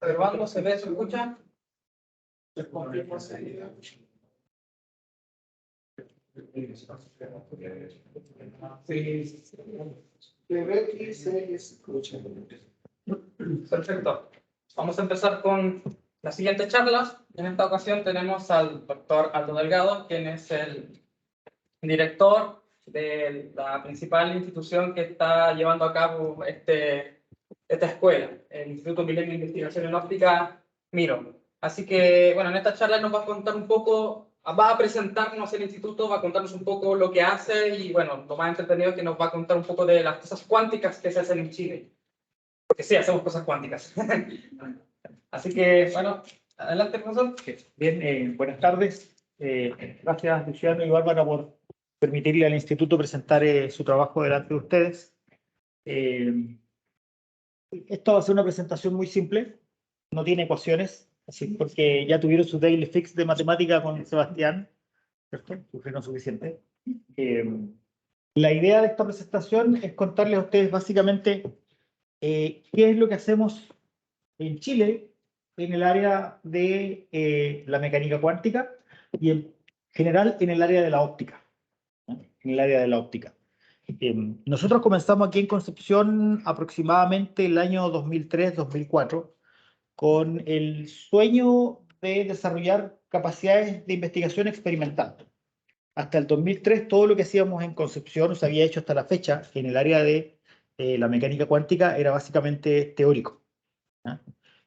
Observando, ¿se ve, se escucha? Les confirmo enseguida. Sí. Se ve y se escucha. Perfecto. Vamos a empezar con la siguiente charla. En esta ocasión tenemos al doctor Aldo Delgado, quien es el director de la principal institución que está llevando a cabo esta escuela, el Instituto Milenio de Investigación en Óptica, MIRO. Así que, bueno, en esta charla nos va a contar un poco, va a presentarnos el instituto, va a contarnos un poco lo que hace y, bueno, lo más entretenido es que nos va a contar un poco de las cosas cuánticas que se hacen en Chile. Porque sí, hacemos cosas cuánticas. Así que, bueno, adelante, profesor. Bien, buenas tardes. Gracias, Luciano y Bárbara, por permitirle al instituto presentar su trabajo delante de ustedes. Esto va a ser una presentación muy simple, no tiene ecuaciones, así porque ya tuvieron su daily fix de matemática con Sebastián, ¿cierto? Sufrieron suficiente. La idea de esta presentación es contarles a ustedes básicamente qué es lo que hacemos en Chile en el área de la mecánica cuántica y en general en el área de la óptica. En el área de la óptica. Nosotros comenzamos aquí en Concepción aproximadamente el año 2003-2004 con el sueño de desarrollar capacidades de investigación experimental. Hasta el 2003 todo lo que hacíamos en Concepción, se había hecho hasta la fecha en el área de la mecánica cuántica, era básicamente teórico.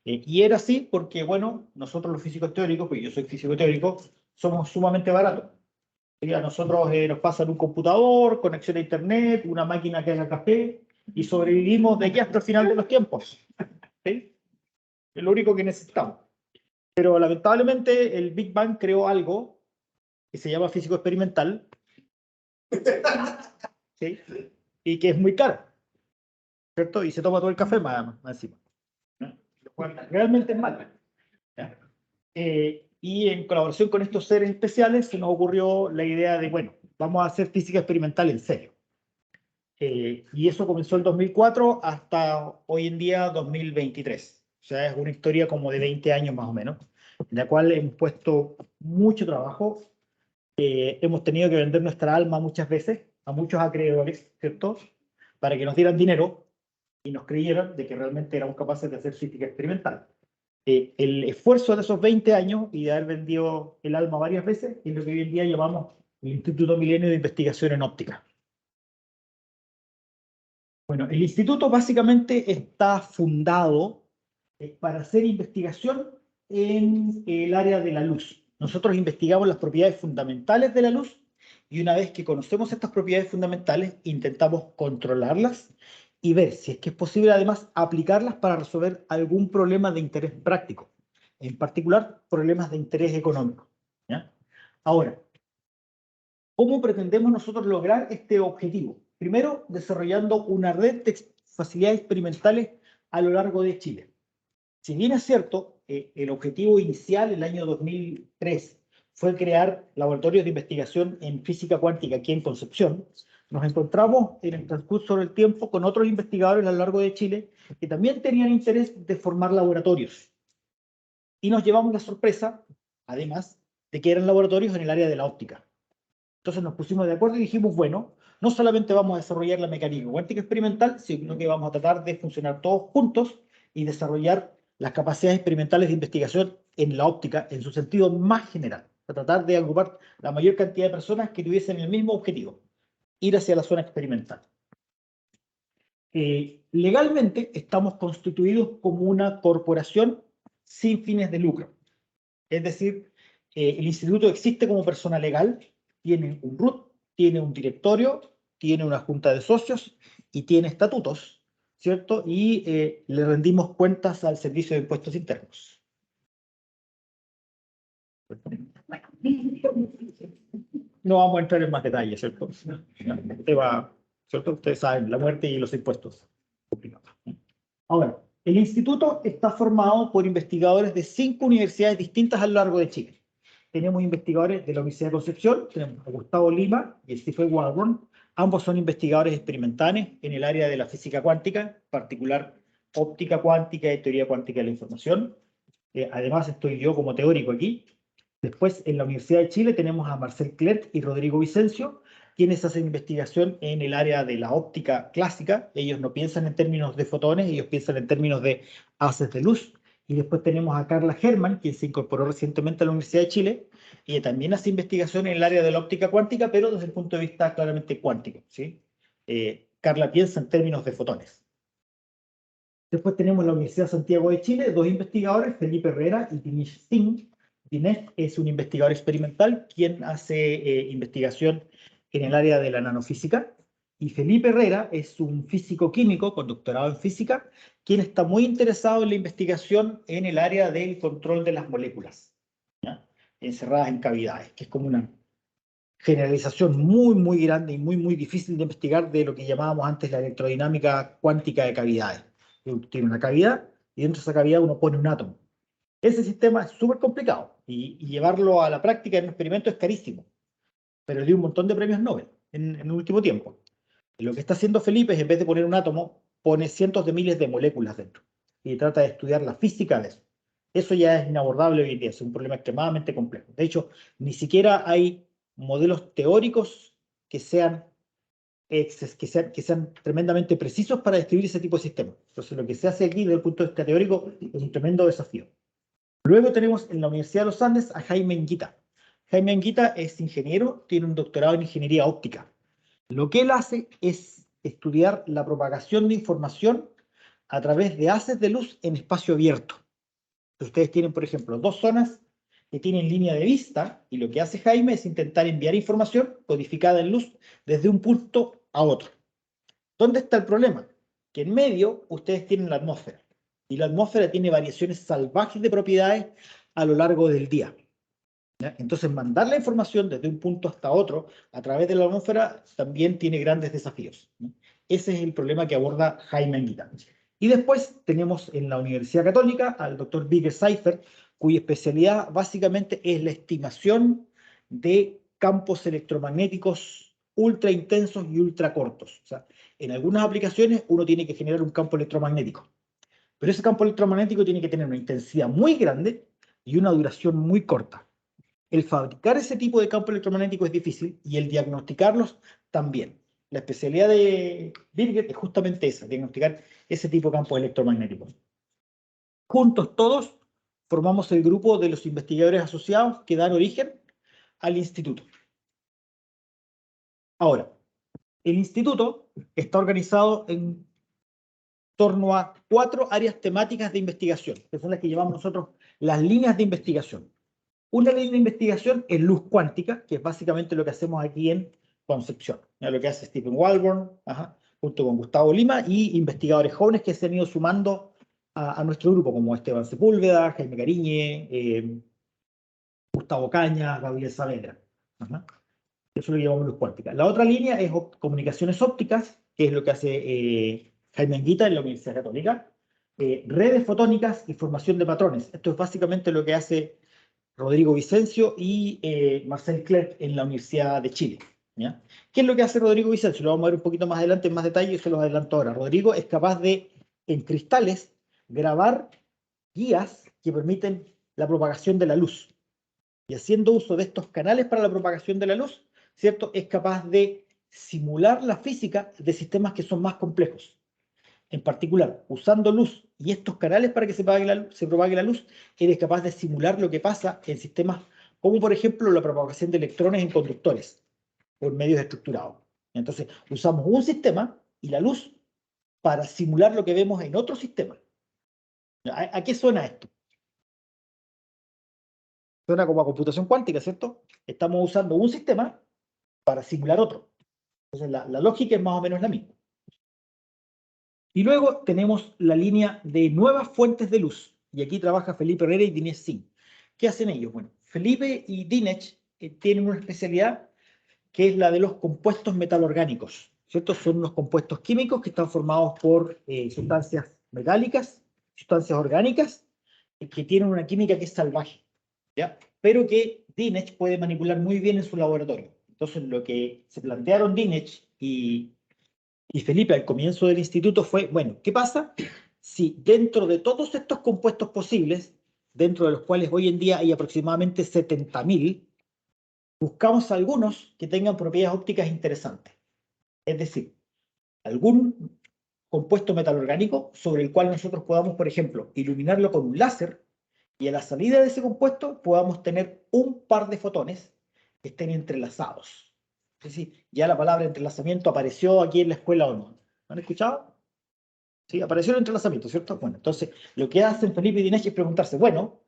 Y era así porque, bueno, nosotros los físicos teóricos, pues yo soy físico teórico, somos sumamente baratos. A nosotros nos pasan un computador, conexión a internet, una máquina que haga café y sobrevivimos de aquí hasta el final de los tiempos. ¿Sí? Es lo único que necesitamos. Pero lamentablemente el Big Bang creó algo que se llama físico experimental, ¿sí? Y que es muy caro, ¿cierto? Y se toma todo el café más encima. Realmente es malo. Y en colaboración con estos seres especiales se nos ocurrió la idea de, bueno, vamos a hacer física experimental en serio. Y eso comenzó en 2004 hasta hoy en día 2023. O sea, es una historia como de 20 años más o menos, en la cual hemos puesto mucho trabajo. Hemos tenido que vender nuestra alma muchas veces a muchos acreedores, ¿cierto? Para que nos dieran dinero y nos creyeran de que realmente éramos capaces de hacer física experimental. El esfuerzo de esos 20 años y de haber vendido el alma varias veces es lo que hoy en día llamamos el Instituto Milenio de Investigación en Óptica. Bueno, el instituto básicamente está fundado para hacer investigación en el área de la luz. Nosotros investigamos las propiedades fundamentales de la luz y una vez que conocemos estas propiedades fundamentales, intentamos controlarlas y ver si es que es posible además aplicarlas para resolver algún problema de interés práctico, en particular problemas de interés económico. ¿Ya? Ahora, ¿cómo pretendemos nosotros lograr este objetivo? Primero, desarrollando una red de facilidades experimentales a lo largo de Chile. Si bien es cierto, el objetivo inicial, el año 2003, fue crear laboratorios de investigación en física cuántica aquí en Concepción, nos encontramos en el transcurso del tiempo con otros investigadores a lo largo de Chile que también tenían interés de formar laboratorios. Y nos llevamos la sorpresa, además, de que eran laboratorios en el área de la óptica. Entonces nos pusimos de acuerdo y dijimos, bueno, no solamente vamos a desarrollar la mecánica cuántica experimental, sino que vamos a tratar de funcionar todos juntos y desarrollar las capacidades experimentales de investigación en la óptica en su sentido más general, para tratar de agrupar la mayor cantidad de personas que tuviesen el mismo objetivo, ir hacia la zona experimental. Legalmente estamos constituidos como una corporación sin fines de lucro. Es decir, el instituto existe como persona legal, tiene un RUT, tiene un directorio, tiene una junta de socios y tiene estatutos, ¿cierto? Y le rendimos cuentas al Servicio de Impuestos Internos. No vamos a entrar en más detalles, ¿cierto? ¿Cierto? Ustedes saben, la muerte y los impuestos. Ahora, el instituto está formado por investigadores de 5 universidades distintas a lo largo de Chile. Tenemos investigadores de la Universidad de Concepción, tenemos a Gustavo Lima y Stephen Warburn. Ambos son investigadores experimentales en el área de la física cuántica, en particular óptica cuántica y teoría cuántica de la información. Además, estoy yo como teórico aquí. Después, en la Universidad de Chile tenemos a Marcel Clerc y Rodrigo Vicencio, quienes hacen investigación en el área de la óptica clásica. Ellos no piensan en términos de fotones, ellos piensan en términos de haces de luz. Y después tenemos a Carla Herrmann, quien se incorporó recientemente a la Universidad de Chile, y también hace investigación en el área de la óptica cuántica, pero desde el punto de vista claramente cuántico, ¿sí? Carla piensa en términos de fotones. Después tenemos la Universidad de Santiago de Chile, dos investigadores, Felipe Herrera y Dinesh Singh. Dinesh es un investigador experimental quien hace investigación en el área de la nanofísica. Y Felipe Herrera es un físico químico con doctorado en física, quien está muy interesado en la investigación en el área del control de las moléculas, ¿ya? Encerradas en cavidades, que es como una generalización muy, muy grande y muy, muy difícil de investigar de lo que llamábamos antes la electrodinámica cuántica de cavidades. Tiene una cavidad y dentro de esa cavidad uno pone un átomo. Ese sistema es súper complicado y llevarlo a la práctica en un experimento es carísimo, pero dio un montón de premios Nobel en el último tiempo. Lo que está haciendo Felipe es, en vez de poner un átomo, pone cientos de miles de moléculas dentro y trata de estudiar la física de eso. Eso ya es inabordable hoy en día, es un problema extremadamente complejo. De hecho, ni siquiera hay modelos teóricos que sean tremendamente precisos para describir ese tipo de sistemas. Entonces, lo que se hace aquí desde el punto de vista teórico es un tremendo desafío. Luego tenemos en la Universidad de los Andes a Jaime Anguita. Jaime Anguita es ingeniero, tiene un doctorado en ingeniería óptica. Lo que él hace es estudiar la propagación de información a través de haces de luz en espacio abierto. Ustedes tienen, por ejemplo, dos zonas que tienen línea de vista, y lo que hace Jaime es intentar enviar información codificada en luz desde un punto a otro. ¿Dónde está el problema? Que en medio ustedes tienen la atmósfera, y la atmósfera tiene variaciones salvajes de propiedades a lo largo del día, ¿ya? Entonces, mandar la información desde un punto hasta otro a través de la atmósfera también tiene grandes desafíos, ¿no? Ese es el problema que aborda Jaime Anguita. Y después tenemos en la Universidad Católica al doctor Birger Seifert, cuya especialidad básicamente es la estimación de campos electromagnéticos ultra intensos y ultra cortos. O sea, en algunas aplicaciones uno tiene que generar un campo electromagnético, pero ese campo electromagnético tiene que tener una intensidad muy grande y una duración muy corta. El fabricar ese tipo de campo electromagnético es difícil y el diagnosticarlos también. La especialidad de Birger es justamente esa, diagnosticar ese tipo de campos electromagnéticos. Juntos todos formamos el grupo de los investigadores asociados que dan origen al instituto. Ahora, el instituto está organizado en torno a 4 áreas temáticas de investigación, que son las que llamamos nosotros las líneas de investigación. Una línea de investigación es luz cuántica, que es básicamente lo que hacemos aquí en Concepción. Lo que hace Stephen Walborn, junto con Gustavo Lima y investigadores jóvenes que se han ido sumando a nuestro grupo, como Esteban Sepúlveda, Jaime Cariñe, Gustavo Caña, Gabriel Saavedra. Eso lo llamamos luz cuántica. La otra línea es comunicaciones ópticas, que es lo que hace Jaime Anguita en la Universidad Católica. Redes fotónicas y formación de patrones. Esto es básicamente lo que hace Rodrigo Vicencio y Marcel Clerc en la Universidad de Chile, ¿ya? ¿Qué es lo que hace Rodrigo Vicencio? Lo vamos a ver un poquito más adelante en más detalle y se los adelanto ahora. Rodrigo es capaz de, en cristales, grabar guías que permiten la propagación de la luz. Y haciendo uso de estos canales para la propagación de la luz, ¿cierto? Es capaz de simular la física de sistemas que son más complejos. En particular, usando luz y estos canales para que se propague la luz, eres capaz de simular lo que pasa en sistemas como, por ejemplo, la propagación de electrones en conductores por medios estructurados. Entonces, usamos un sistema y la luz para simular lo que vemos en otro sistema. ¿A qué suena esto? Suena como a computación cuántica, ¿cierto? Estamos usando un sistema para simular otro. Entonces, la lógica es más o menos la misma. Y luego tenemos la línea de nuevas fuentes de luz. Y aquí trabaja Felipe Herrera y Dinesh Singh. ¿Qué hacen ellos? Bueno, Felipe y Dinesh tienen una especialidad que es la de los compuestos metalorgánicos, ¿cierto? Son unos compuestos químicos que están formados por sustancias metálicas, sustancias orgánicas, que tienen una química que es salvaje, ¿ya? Pero que Dinesh puede manipular muy bien en su laboratorio. Entonces, lo que se plantearon Dinesh y Felipe al comienzo del instituto fue, bueno, ¿qué pasa si dentro de todos estos compuestos posibles, dentro de los cuales hoy en día hay aproximadamente 70.000, buscamos algunos que tengan propiedades ópticas interesantes. Es decir, algún compuesto metalorgánico sobre el cual nosotros podamos, por ejemplo, iluminarlo con un láser y a la salida de ese compuesto podamos tener un par de fotones que estén entrelazados. Es decir, ya la palabra entrelazamiento apareció aquí en la escuela o no. ¿No han escuchado? Sí, apareció el entrelazamiento, ¿cierto? Bueno, entonces lo que hacen Felipe y Dinesh es preguntarse, bueno,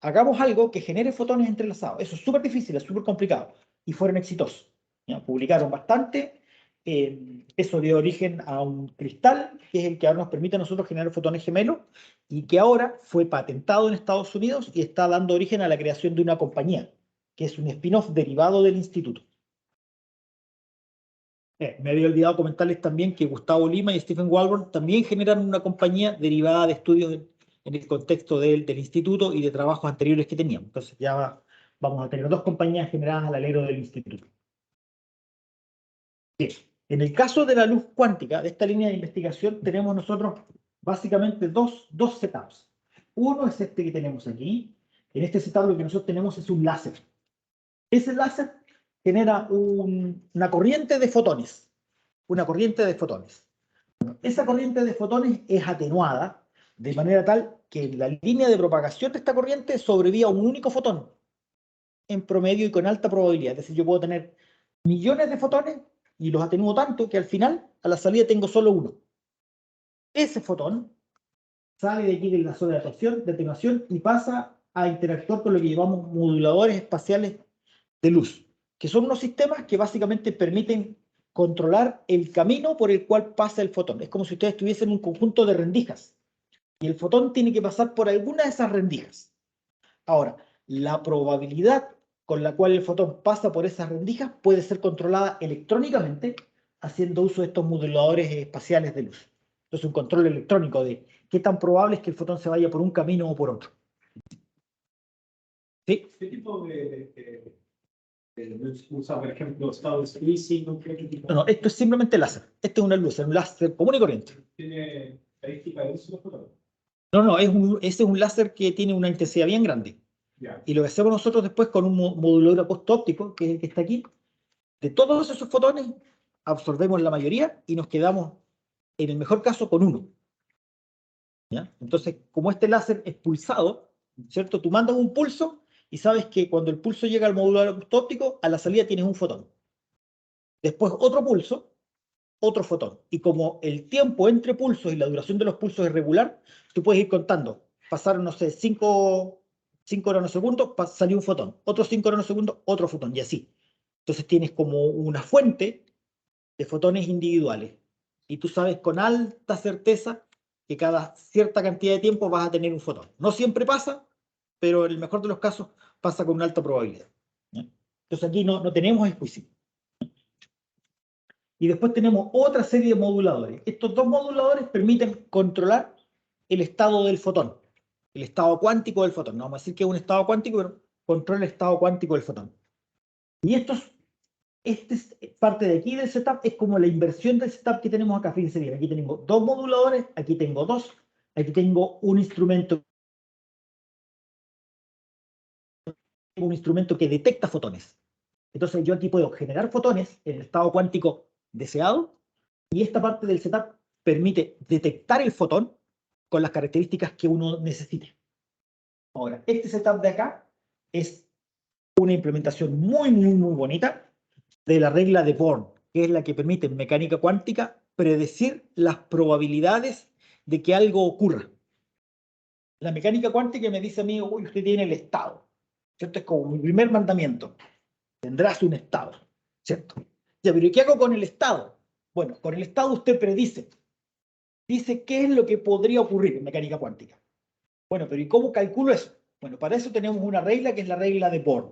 hagamos algo que genere fotones entrelazados. Eso es súper difícil, es súper complicado. Y fueron exitosos. ¿Ya? Publicaron bastante. Eso dio origen a un cristal, que es el que ahora nos permite a nosotros generar fotones gemelos, y que ahora fue patentado en Estados Unidos y está dando origen a la creación de una compañía, que es un spin-off derivado del instituto. Me había olvidado comentarles también que Gustavo Lima y Stephen Walborn también generaron una compañía derivada de estudios en el contexto del instituto y de trabajos anteriores que teníamos. Entonces ya vamos a tener dos compañías generadas al alero del instituto. Bien. En el caso de la luz cuántica, de esta línea de investigación, tenemos nosotros básicamente dos setups. Uno es este que tenemos aquí. En este setup lo que nosotros tenemos es un láser. Ese láser genera una corriente de fotones. Una corriente de fotones. Esa corriente de fotones es atenuada de manera tal que la línea de propagación de esta corriente sobrevive a un único fotón en promedio y con alta probabilidad. Es decir, yo puedo tener millones de fotones y los atenúo tanto que al final, a la salida, tengo solo uno. Ese fotón sale de aquí de la zona de atenuación y pasa a interactuar con lo que llamamos moduladores espaciales de luz, que son unos sistemas que básicamente permiten controlar el camino por el cual pasa el fotón. Es como si ustedes tuviesen un conjunto de rendijas y el fotón tiene que pasar por alguna de esas rendijas. Ahora, la probabilidad con la cual el fotón pasa por esas rendijas puede ser controlada electrónicamente haciendo uso de estos moduladores espaciales de luz. Entonces, un control electrónico de qué tan probable es que el fotón se vaya por un camino o por otro. ¿Sí? ¿Qué tipo de usa, por ejemplo, estado de servicio? No, esto es simplemente láser. Esto es un láser común y corriente. ¿Tiene estadística de uso? No, ese es un láser que tiene una intensidad bien grande. Ya. Y lo que hacemos nosotros después con un modulador aposto óptico, que es el que está aquí, de todos esos fotones absorbemos la mayoría y nos quedamos, en el mejor caso, con uno. ¿Ya? Entonces, como este láser es pulsado, ¿cierto? Tú mandas un pulso y sabes que cuando el pulso llega al modulador aposto óptico, a la salida tienes un fotón. Después otro pulso, otro fotón. Y como el tiempo entre pulsos y la duración de los pulsos es regular, tú puedes ir contando. Pasaron, no sé, 5 nanosegundos, salió un fotón. Otros 5 nanosegundos, otro fotón, y así. Entonces tienes como una fuente de fotones individuales. Y tú sabes con alta certeza que cada cierta cantidad de tiempo vas a tener un fotón. No siempre pasa, pero en el mejor de los casos pasa con una alta probabilidad. ¿Ya? Entonces aquí no tenemos juicio. Y después tenemos otra serie de moduladores. Estos dos moduladores permiten controlar el estado del fotón, el estado cuántico del fotón. No vamos a decir que es un estado cuántico, pero controla el estado cuántico del fotón. Y esta parte de aquí del setup es como la inversión del setup que tenemos acá. Fíjense bien, aquí tengo dos moduladores, aquí tengo dos, aquí tengo un instrumento que detecta fotones. Entonces yo aquí puedo generar fotones en el estado cuántico deseado y esta parte del setup permite detectar el fotón con las características que uno necesite. Ahora, este setup de acá es una implementación muy, muy, muy bonita de la regla de Born, que es la que permite en mecánica cuántica predecir las probabilidades de que algo ocurra. La mecánica cuántica me dice a mí, uy, usted tiene el estado, ¿cierto? Es como mi primer mandamiento. Tendrás un estado, ¿cierto? Ya, pero ¿qué hago con el estado? Bueno, con el estado usted predice. Dice qué es lo que podría ocurrir en mecánica cuántica. Bueno, pero ¿y cómo calculo eso? Bueno, para eso tenemos una regla que es la regla de Born.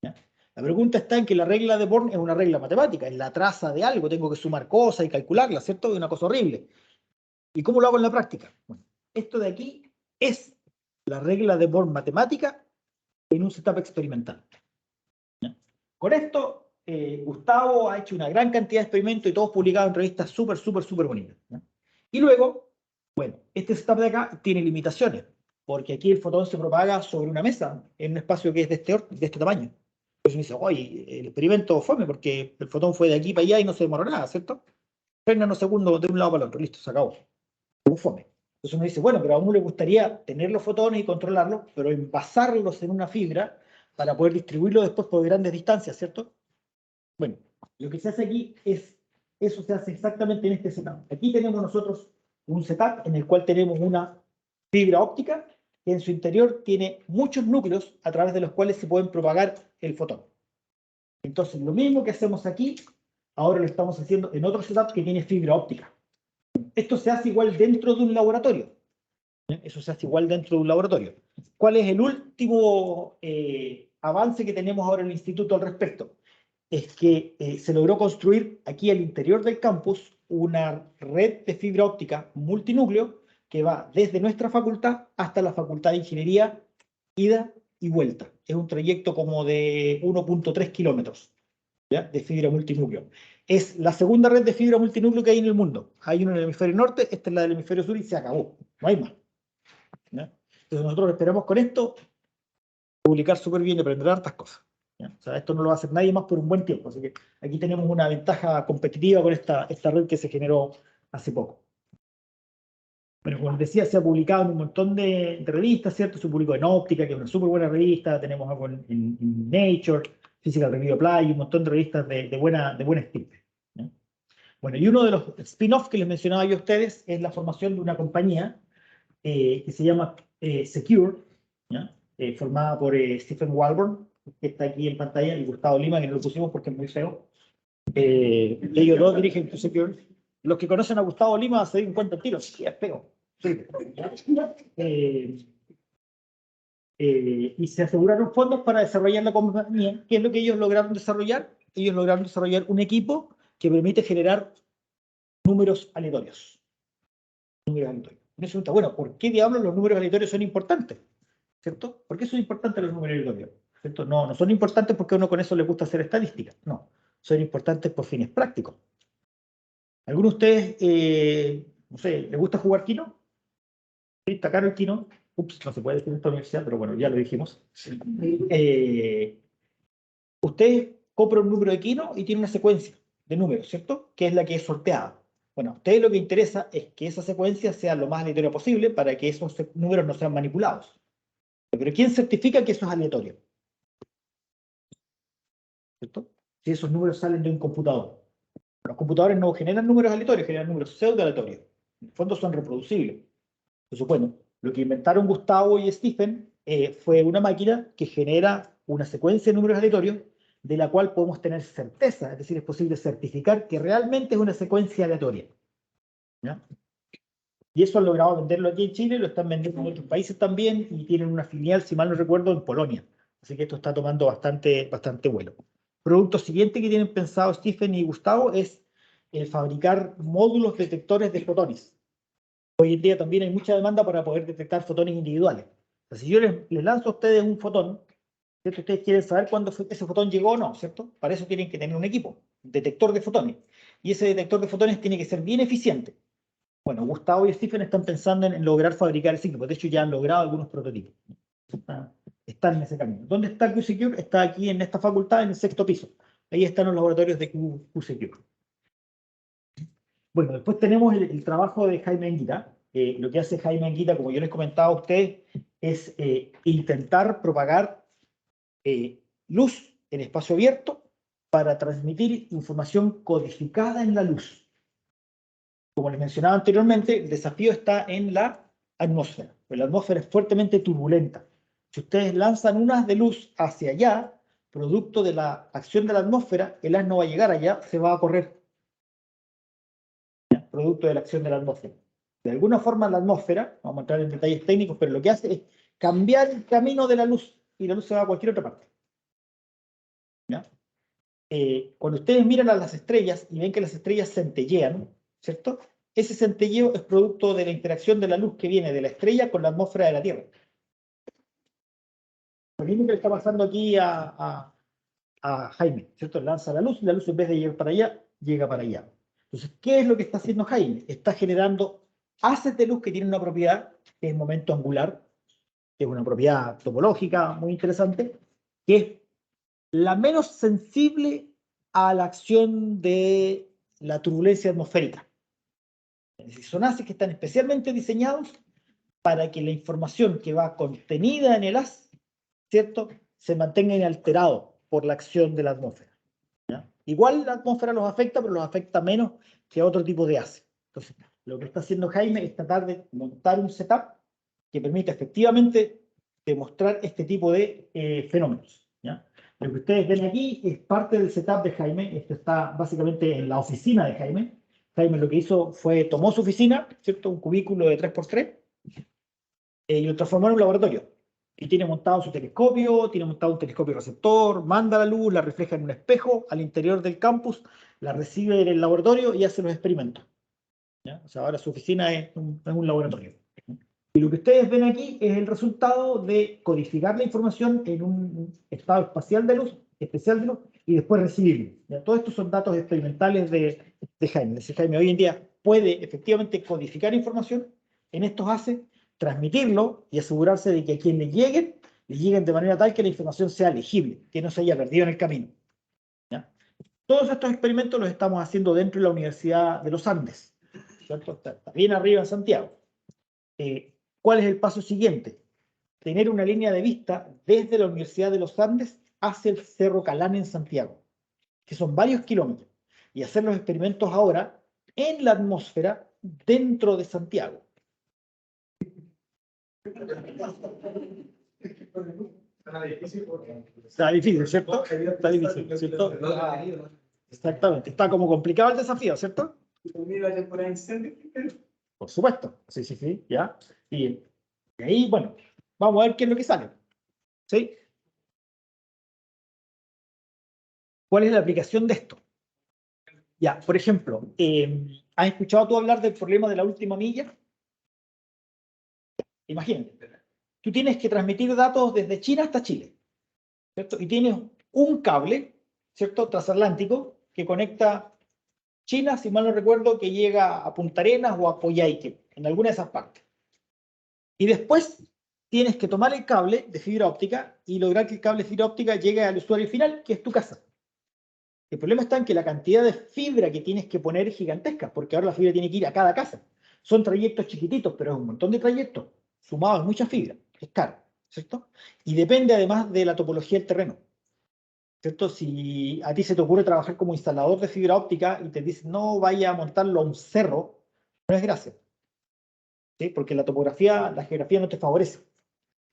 ¿Ya? La pregunta está en que la regla de Born es una regla matemática, es la traza de algo, tengo que sumar cosas y calcularla, ¿cierto? Es una cosa horrible. ¿Y cómo lo hago en la práctica? Bueno, esto de aquí es la regla de Born matemática en un setup experimental. ¿Ya? Con esto, Gustavo ha hecho una gran cantidad de experimentos y todos publicados en revistas súper bonitas. ¿Ya? Y luego, Bueno, este setup de acá tiene limitaciones, porque aquí el fotón se propaga sobre una mesa, en un espacio que es de este tamaño. Entonces me dice, oye, el experimento fome, porque el fotón fue de aquí para allá y no se demoró nada, ¿cierto? 3 nanosegundos de un lado para el otro, listo, se acabó. Un fome. Entonces uno dice, bueno, pero a uno le gustaría tener los fotones y controlarlos, pero envasarlos en una fibra para poder distribuirlos después por grandes distancias, ¿cierto? Bueno, lo que se hace aquí es, eso se hace exactamente en este setup. Aquí tenemos nosotros un setup en el cual tenemos una fibra óptica que en su interior tiene muchos núcleos a través de los cuales se pueden propagar el fotón. Entonces, lo mismo que hacemos aquí, ahora lo estamos haciendo en otro setup que tiene fibra óptica. Esto se hace igual dentro de un laboratorio. Eso se hace igual dentro de un laboratorio. ¿Cuál es el último avance que tenemos ahora en el instituto al respecto? Es que se logró construir aquí al interior del campus una red de fibra óptica multinúcleo que va desde nuestra facultad hasta la Facultad de Ingeniería, ida y vuelta. Es un trayecto como de 1.3 kilómetros, ¿ya? De fibra multinúcleo. Es la segunda red de fibra multinúcleo que hay en el mundo. Hay una en el hemisferio norte, esta es la del hemisferio sur y se acabó. No hay más, ¿ya? Entonces nosotros esperamos con esto publicar súper bien y aprender hartas cosas, ¿ya? O sea, esto no lo va a hacer nadie más por un buen tiempo. Así que aquí tenemos una ventaja competitiva con esta red que se generó hace poco. Bueno, como les decía, se ha publicado en un montón de revistas, ¿cierto? Se publicó en Óptica, que es una súper buena revista. Tenemos algo en Nature, Physical Review Apply, y un montón de revistas de buena estirpe, ¿ya? Bueno, y uno de los spin-offs que les mencionaba yo a ustedes es la formación de una compañía que se llama Secure, ¿ya? Formada por Stephen Walborn, que está aquí en pantalla, y Gustavo Lima, que no lo pusimos porque es muy feo. Ellos dos dirigen Secure. Los que conocen a Gustavo Lima se den cuenta al tiro, sí, es feo. Sí. Y se aseguraron fondos para desarrollar la compañía. ¿Qué es lo que ellos lograron desarrollar? Ellos lograron desarrollar un equipo que permite generar números aleatorios. Números aleatorios. Uno se pregunta, bueno, ¿por qué diablos los números aleatorios son importantes? ¿Cierto? ¿Por qué son importantes los números aleatorios? ¿Cierto? No, no son importantes porque a uno con eso le gusta hacer estadística. No, son importantes por fines prácticos. ¿Alguno de ustedes, no sé, les gusta jugar Kino? ¿Sí? ¿Está caro el Kino? Ups, no se puede decir en esta universidad, pero bueno, ya lo dijimos. Usted compra un número de Kino y tiene una secuencia de números, ¿cierto? Que es la que es sorteada. Bueno, a ustedes lo que interesa es que esa secuencia sea lo más aleatoria posible para que esos números no sean manipulados. Pero ¿quién certifica que eso es aleatorio? ¿Cierto? Si esos números salen de un computador. Los computadores no generan números aleatorios, generan números pseudo-aleatorios. En el fondo son reproducibles. Entonces, bueno, lo que inventaron Gustavo y Stephen fue una máquina que genera una secuencia de números aleatorios de la cual podemos tener certeza, es decir, es posible certificar que realmente es una secuencia aleatoria, ¿ya? Y eso han logrado venderlo aquí en Chile, lo están vendiendo en otros países también y tienen una filial, si mal no recuerdo, en Polonia. Así que esto está tomando bastante vuelo. Producto siguiente que tienen pensado Stephen y Gustavo es fabricar módulos detectores de fotones. Hoy en día también hay mucha demanda para poder detectar fotones individuales. O sea, si yo les lanzo a ustedes un fotón, ¿cierto? Ustedes quieren saber cuándo ese fotón llegó o no, ¿cierto? Para eso tienen que tener un equipo, un detector de fotones. Y ese detector de fotones tiene que ser bien eficiente. Bueno, Gustavo y Stephen están pensando en lograr fabricar ese equipo. De hecho, ya han logrado algunos prototipos. Están en ese camino. ¿Dónde está QSecure? Está aquí en esta facultad, en el 6º piso. Ahí están los laboratorios de QSecure. Bueno, después tenemos el trabajo de Jaime Anguita. Lo que hace Jaime Anguita, como yo les comentaba a ustedes, es intentar propagar luz en espacio abierto para transmitir información codificada en la luz. Como les mencionaba anteriormente, el desafío está en la atmósfera. La atmósfera es fuertemente turbulenta. Si ustedes lanzan un haz de luz hacia allá, producto de la acción de la atmósfera, el haz no va a llegar allá, se va a correr. Producto de la acción de la atmósfera. De alguna forma la atmósfera, vamos a entrar en detalles técnicos, pero lo que hace es cambiar el camino de la luz y la luz se va a cualquier otra parte. ¿Ya? Cuando ustedes miran a las estrellas y ven que las estrellas centellean, ¿cierto? Ese centelleo es producto de la interacción de la luz que viene de la estrella con la atmósfera de la Tierra. Lo mismo que le está pasando aquí a Jaime, ¿cierto? Lanza la luz y la luz en vez de llegar para allá, llega para allá. Entonces, ¿qué es lo que está haciendo Jaime? Está generando haces de luz que tienen una propiedad, que es momento angular, que es una propiedad topológica muy interesante, que es la menos sensible a la acción de la turbulencia atmosférica. Es decir, son haces que están especialmente diseñados para que la información que va contenida en el haz, ¿cierto?, se mantenga inalterado por la acción de la atmósfera. ¿Ya? Igual la atmósfera los afecta, pero los afecta menos que a otro tipo de haces. Entonces, lo que está haciendo Jaime es tratar de montar un setup que permita efectivamente demostrar este tipo de fenómenos. ¿Ya? Lo que ustedes ven aquí es parte del setup de Jaime. Esto está básicamente en la oficina de Jaime. Jaime lo que hizo fue, tomó su oficina, ¿cierto?, un cubículo de 3x3, y lo transformó en un laboratorio. Y tiene montado su telescopio, tiene montado un telescopio receptor, manda la luz, la refleja en un espejo al interior del campus, la recibe en el laboratorio y hace los experimentos. ¿Ya? O sea, ahora su oficina es un laboratorio. Y lo que ustedes ven aquí es el resultado de codificar la información en un estado espacial de luz, especial de luz, y después recibirlo. ¿Ya? Todo esto son datos experimentales de Jaime. Es decir, Jaime hoy en día puede efectivamente codificar información en estos haces, transmitirlo y asegurarse de que a quien le lleguen de manera tal que la información sea legible, que no se haya perdido en el camino. ¿Ya? Todos estos experimentos los estamos haciendo dentro de la Universidad de los Andes, ¿cierto? Está bien arriba en Santiago. ¿Cuál es el paso siguiente? Tener una línea de vista desde la Universidad de los Andes hacia el Cerro Calán en Santiago, que son varios kilómetros, y hacer los experimentos ahora en la atmósfera dentro de Santiago. Está difícil, ¿cierto? Está difícil, ¿cierto? Exactamente. Está como complicado el desafío, ¿cierto? Por supuesto. Sí, sí, sí, ya. Y ahí, bueno, vamos a ver qué es lo que sale. ¿Sí? ¿Cuál es la aplicación de esto? Ya, por ejemplo, ¿has escuchado tú hablar del problema de la última milla? Imagínate, tú tienes que transmitir datos desde China hasta Chile, ¿cierto? Y tienes un cable, ¿cierto?, transatlántico que conecta China, si mal no recuerdo, que llega a Punta Arenas o a Coyhaique, en alguna de esas partes. Y después tienes que tomar el cable de fibra óptica y lograr que el cable de fibra óptica llegue al usuario final, que es tu casa. El problema está en que la cantidad de fibra que tienes que poner es gigantesca, porque ahora la fibra tiene que ir a cada casa. Son trayectos chiquititos, pero es un montón de trayectos, sumados a mucha fibra. Es caro, ¿cierto? Y depende además de la topología del terreno, ¿cierto? Si a ti se te ocurre trabajar como instalador de fibra óptica y te dicen, no, vaya a montarlo a un cerro, no es gracia, ¿sí? Porque la topografía, la geografía no te favorece.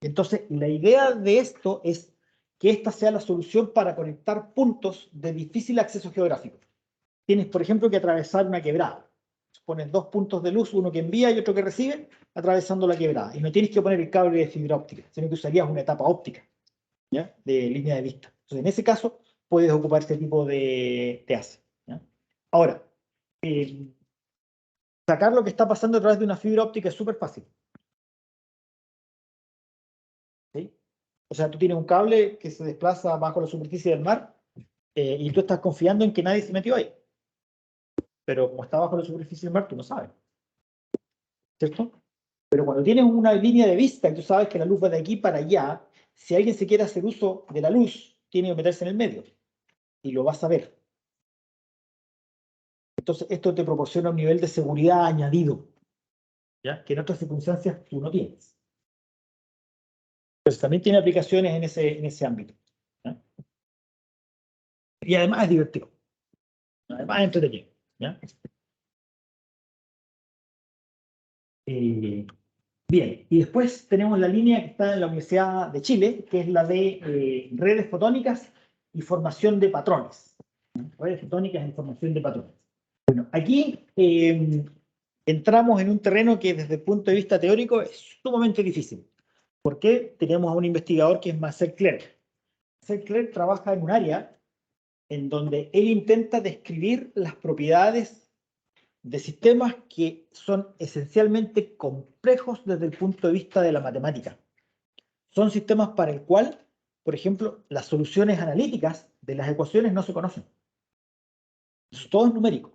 Entonces, la idea de esto es que esta sea la solución para conectar puntos de difícil acceso geográfico. Tienes, por ejemplo, que atravesar una quebrada. Pones dos puntos de luz, uno que envía y otro que recibe, atravesando la quebrada. Y no tienes que poner el cable de fibra óptica, sino que usarías una etapa óptica, ¿ya?, de línea de vista. Entonces, en ese caso, puedes ocupar este tipo de hace, ¿ya? Ahora, sacar lo que está pasando a través de una fibra óptica es súper fácil. ¿Sí? O sea, tú tienes un cable que se desplaza bajo la superficie del mar y tú estás confiando en que nadie se metió ahí. Pero como está bajo la superficie del mar, tú no sabes, ¿cierto? Pero cuando tienes una línea de vista y tú sabes que la luz va de aquí para allá, si alguien se quiere hacer uso de la luz, tiene que meterse en el medio y lo vas a ver. Entonces, esto te proporciona un nivel de seguridad añadido, ¿ya?, que en otras circunstancias tú no tienes. Entonces, también tiene aplicaciones en ese ámbito, ¿ya? Y además es divertido. Además es entretenido, ¿ya? Bien, y después tenemos la línea que está en la Universidad de Chile, que es la de redes fotónicas y formación de patrones. Redes fotónicas y formación de patrones. Bueno, aquí entramos en un terreno que desde el punto de vista teórico es sumamente difícil. ¿Por qué? Tenemos a un investigador que es Marcel Clerc. Marcel Clerc trabaja en un área en donde él intenta describir las propiedades de sistemas que son esencialmente complejos desde el punto de vista de la matemática. Son sistemas para el cual, por ejemplo, las soluciones analíticas de las ecuaciones no se conocen. Todo es numérico.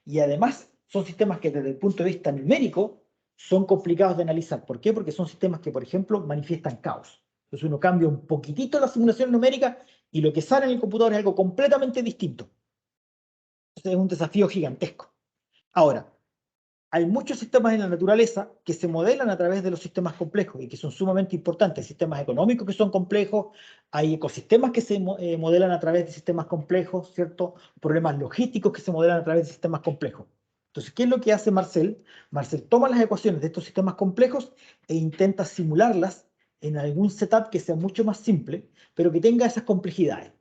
Y además son sistemas que desde el punto de vista numérico son complicados de analizar. ¿Por qué? Porque son sistemas que, por ejemplo, manifiestan caos. Entonces uno cambia un poquitito la simulación numérica y lo que sale en el computador es algo completamente distinto. Entonces es un desafío gigantesco. Ahora, hay muchos sistemas en la naturaleza que se modelan a través de los sistemas complejos y que son sumamente importantes. Sistemas económicos que son complejos, hay ecosistemas que se modelan a través de sistemas complejos, ¿cierto? Problemas logísticos que se modelan a través de sistemas complejos. Entonces, ¿qué es lo que hace Marcel? Marcel toma las ecuaciones de estos sistemas complejos e intenta simularlas en algún setup que sea mucho más simple, pero que tenga esas complejidades.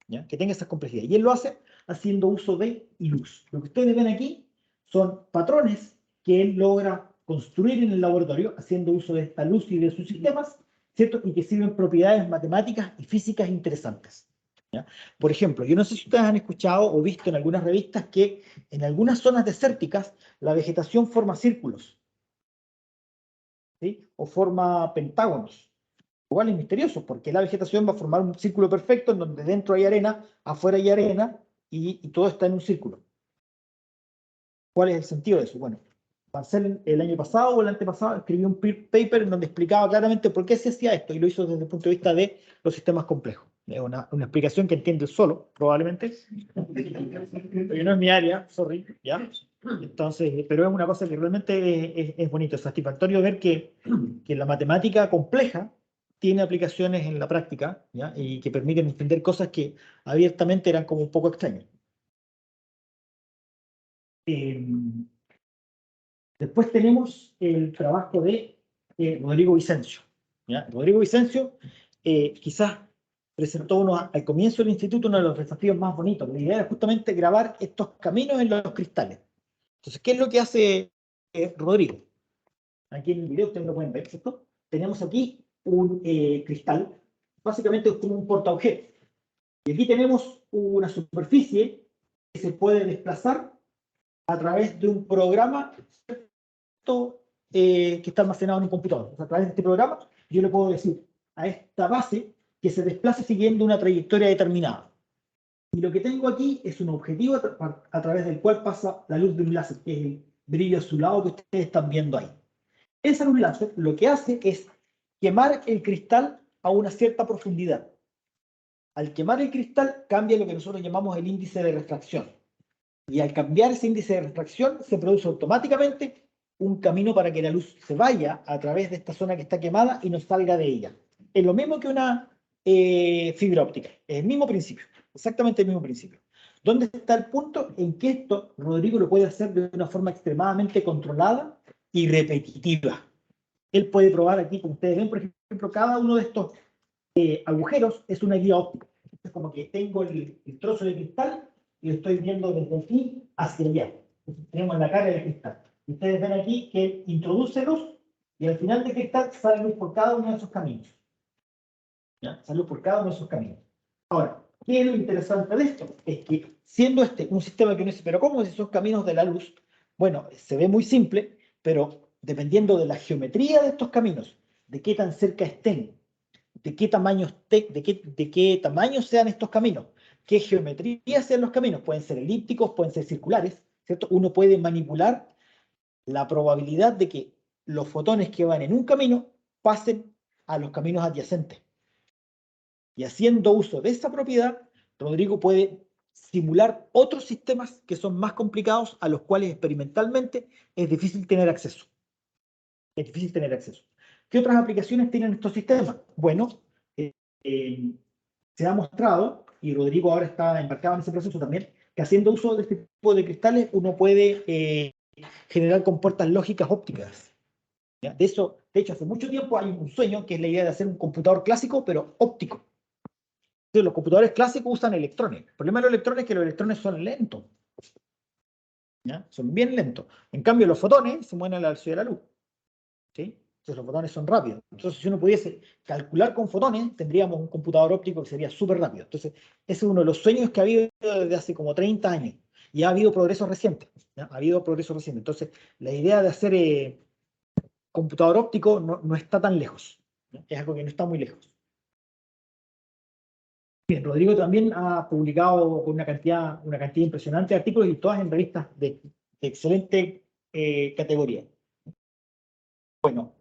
¿Ya? Que tenga esas complejidades. Y él lo hace haciendo uso de luz. Lo que ustedes ven aquí son patrones que él logra construir en el laboratorio haciendo uso de esta luz y de sus sistemas, ¿cierto? Y que sirven propiedades matemáticas y físicas interesantes. ¿Ya? Por ejemplo, yo no sé si ustedes han escuchado o visto en algunas revistas que en algunas zonas desérticas la vegetación forma círculos, ¿sí? O forma pentágonos. Igual es misterioso, porque la vegetación va a formar un círculo perfecto en donde dentro hay arena, afuera hay arena y todo está en un círculo. ¿Cuál es el sentido de eso? Bueno, Marcel el año pasado o el antepasado escribió un paper en donde explicaba claramente por qué se hacía esto y lo hizo desde el punto de vista de los sistemas complejos. Es una explicación que entiende solo, probablemente, pero no es mi área, sorry, ¿ya? Entonces, pero es una cosa que realmente es bonito, es satisfactorio ver que la matemática compleja tiene aplicaciones en la práctica, ¿ya? Y que permiten entender cosas que abiertamente eran como un poco extrañas. Después tenemos el trabajo de Rodrigo Vicencio. ¿Ya? Rodrigo Vicencio quizás presentó al comienzo del instituto uno de los desafíos más bonitos. La idea era justamente grabar estos caminos en los cristales. Entonces, ¿qué es lo que hace Rodrigo? Aquí en el video ustedes lo pueden ver, ¿cierto? Tenemos aquí un cristal, básicamente es como un portaobjetos. Y aquí tenemos una superficie que se puede desplazar a través de un programa que está almacenado en un computador. O sea, a través de este programa yo le puedo decir a esta base que se desplace siguiendo una trayectoria determinada. Y lo que tengo aquí es un objetivo a través del cual pasa la luz de un láser, que es el brillo azulado que ustedes están viendo ahí. Esa luz láser lo que hace es quemar el cristal a una cierta profundidad. Al quemar el cristal cambia lo que nosotros llamamos el índice de refracción. Y al cambiar ese índice de refracción se produce automáticamente un camino para que la luz se vaya a través de esta zona que está quemada y no salga de ella. Es lo mismo que una fibra óptica, es el mismo principio, exactamente el mismo principio. ¿Dónde está el punto en que esto Rodrigo lo puede hacer de una forma extremadamente controlada y repetitiva? Él puede probar aquí, como ustedes ven, por ejemplo, cada uno de estos agujeros es una guía óptica. Es como que tengo el trozo de cristal y lo estoy viendo desde aquí hacia allá. Entonces, tenemos la cara del cristal. Ustedes ven aquí que introduce luz y al final del cristal sale luz por cada uno de esos caminos. ¿Ya? Sale luz por cada uno de esos caminos. Ahora, ¿qué es lo interesante de esto? Es que siendo este un sistema que uno dice, pero ¿cómo es esos caminos de la luz? Bueno, se ve muy simple, pero dependiendo de la geometría de estos caminos, de qué tan cerca estén, de qué tamaño sean estos caminos, qué geometría sean los caminos, pueden ser elípticos, pueden ser circulares, ¿cierto? Uno puede manipular la probabilidad de que los fotones que van en un camino pasen a los caminos adyacentes. Y haciendo uso de esa propiedad, Rodrigo puede simular otros sistemas que son más complicados a los cuales experimentalmente es difícil tener acceso. Es difícil tener acceso. ¿Qué otras aplicaciones tienen estos sistemas? Bueno, se ha mostrado, y Rodrigo ahora está embarcado en ese proceso también, que haciendo uso de este tipo de cristales uno puede generar compuertas lógicas ópticas. ¿Ya? De hecho, hace mucho tiempo hay un sueño que es la idea de hacer un computador clásico, pero óptico. Entonces, los computadores clásicos usan electrones. El problema de los electrones es que los electrones son lentos. ¿Ya? Son bien lentos. En cambio, los fotones se mueven a la velocidad de la luz. ¿Sí? Entonces los fotones son rápidos. Entonces si uno pudiese calcular con fotones, tendríamos un computador óptico que sería súper rápido. Entonces ese es uno de los sueños que ha habido desde hace como 30 años. Y ha habido progresos recientes. ¿Ya? Ha habido progresos recientes. Entonces la idea de hacer computador óptico no está tan lejos. ¿Ya? Es algo que no está muy lejos. Bien, Rodrigo también ha publicado con una cantidad impresionante de artículos y todas en revistas de excelente categoría. Bueno,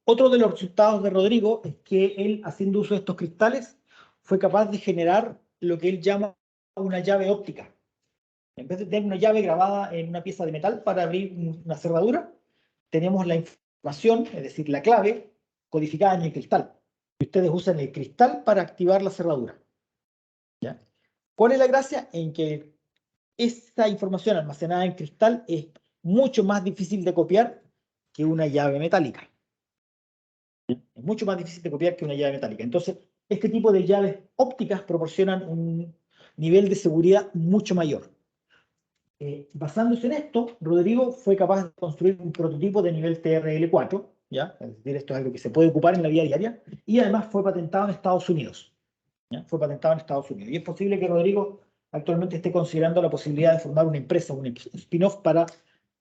otro de los resultados de Rodrigo es que él, haciendo uso de estos cristales, fue capaz de generar lo que él llama una llave óptica. En vez de tener una llave grabada en una pieza de metal para abrir una cerradura, tenemos la información, es decir, la clave, codificada en el cristal. Y ustedes usan el cristal para activar la cerradura. ¿Ya? ¿Cuál es la gracia? En que esta información almacenada en cristal es mucho más difícil de copiar que una llave metálica. Es mucho más difícil de copiar que una llave metálica. Entonces, este tipo de llaves ópticas proporcionan un nivel de seguridad mucho mayor. Basándose en esto, Rodrigo fue capaz de construir un prototipo de nivel TRL4, ¿ya? Es decir, esto es algo que se puede ocupar en la vida diaria, y además fue patentado en Estados Unidos. ¿Ya? Fue patentado en Estados Unidos. Y es posible que Rodrigo actualmente esté considerando la posibilidad de formar una empresa, un spin-off para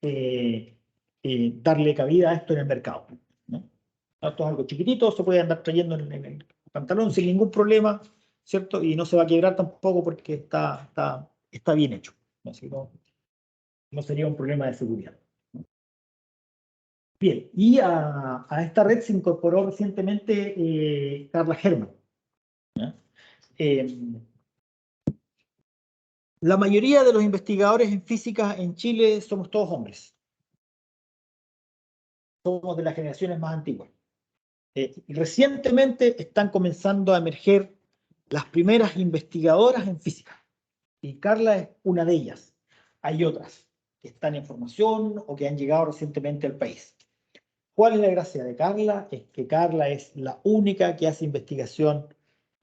darle cabida a esto en el mercado, ¿no? Esto es algo chiquitito, se puede andar trayendo en el pantalón sin ningún problema, ¿cierto? Y no se va a quebrar tampoco porque está bien hecho, ¿no? Así que no sería un problema de seguridad. Bien, y a esta red se incorporó recientemente Carla Herman. ¿Ya? La mayoría de los investigadores en física en Chile somos todos hombres. Somos de las generaciones más antiguas. Y recientemente están comenzando a emerger las primeras investigadoras en física. Y Carla es una de ellas. Hay otras que están en formación o que han llegado recientemente al país. ¿Cuál es la gracia de Carla? Es que Carla es la única que hace investigación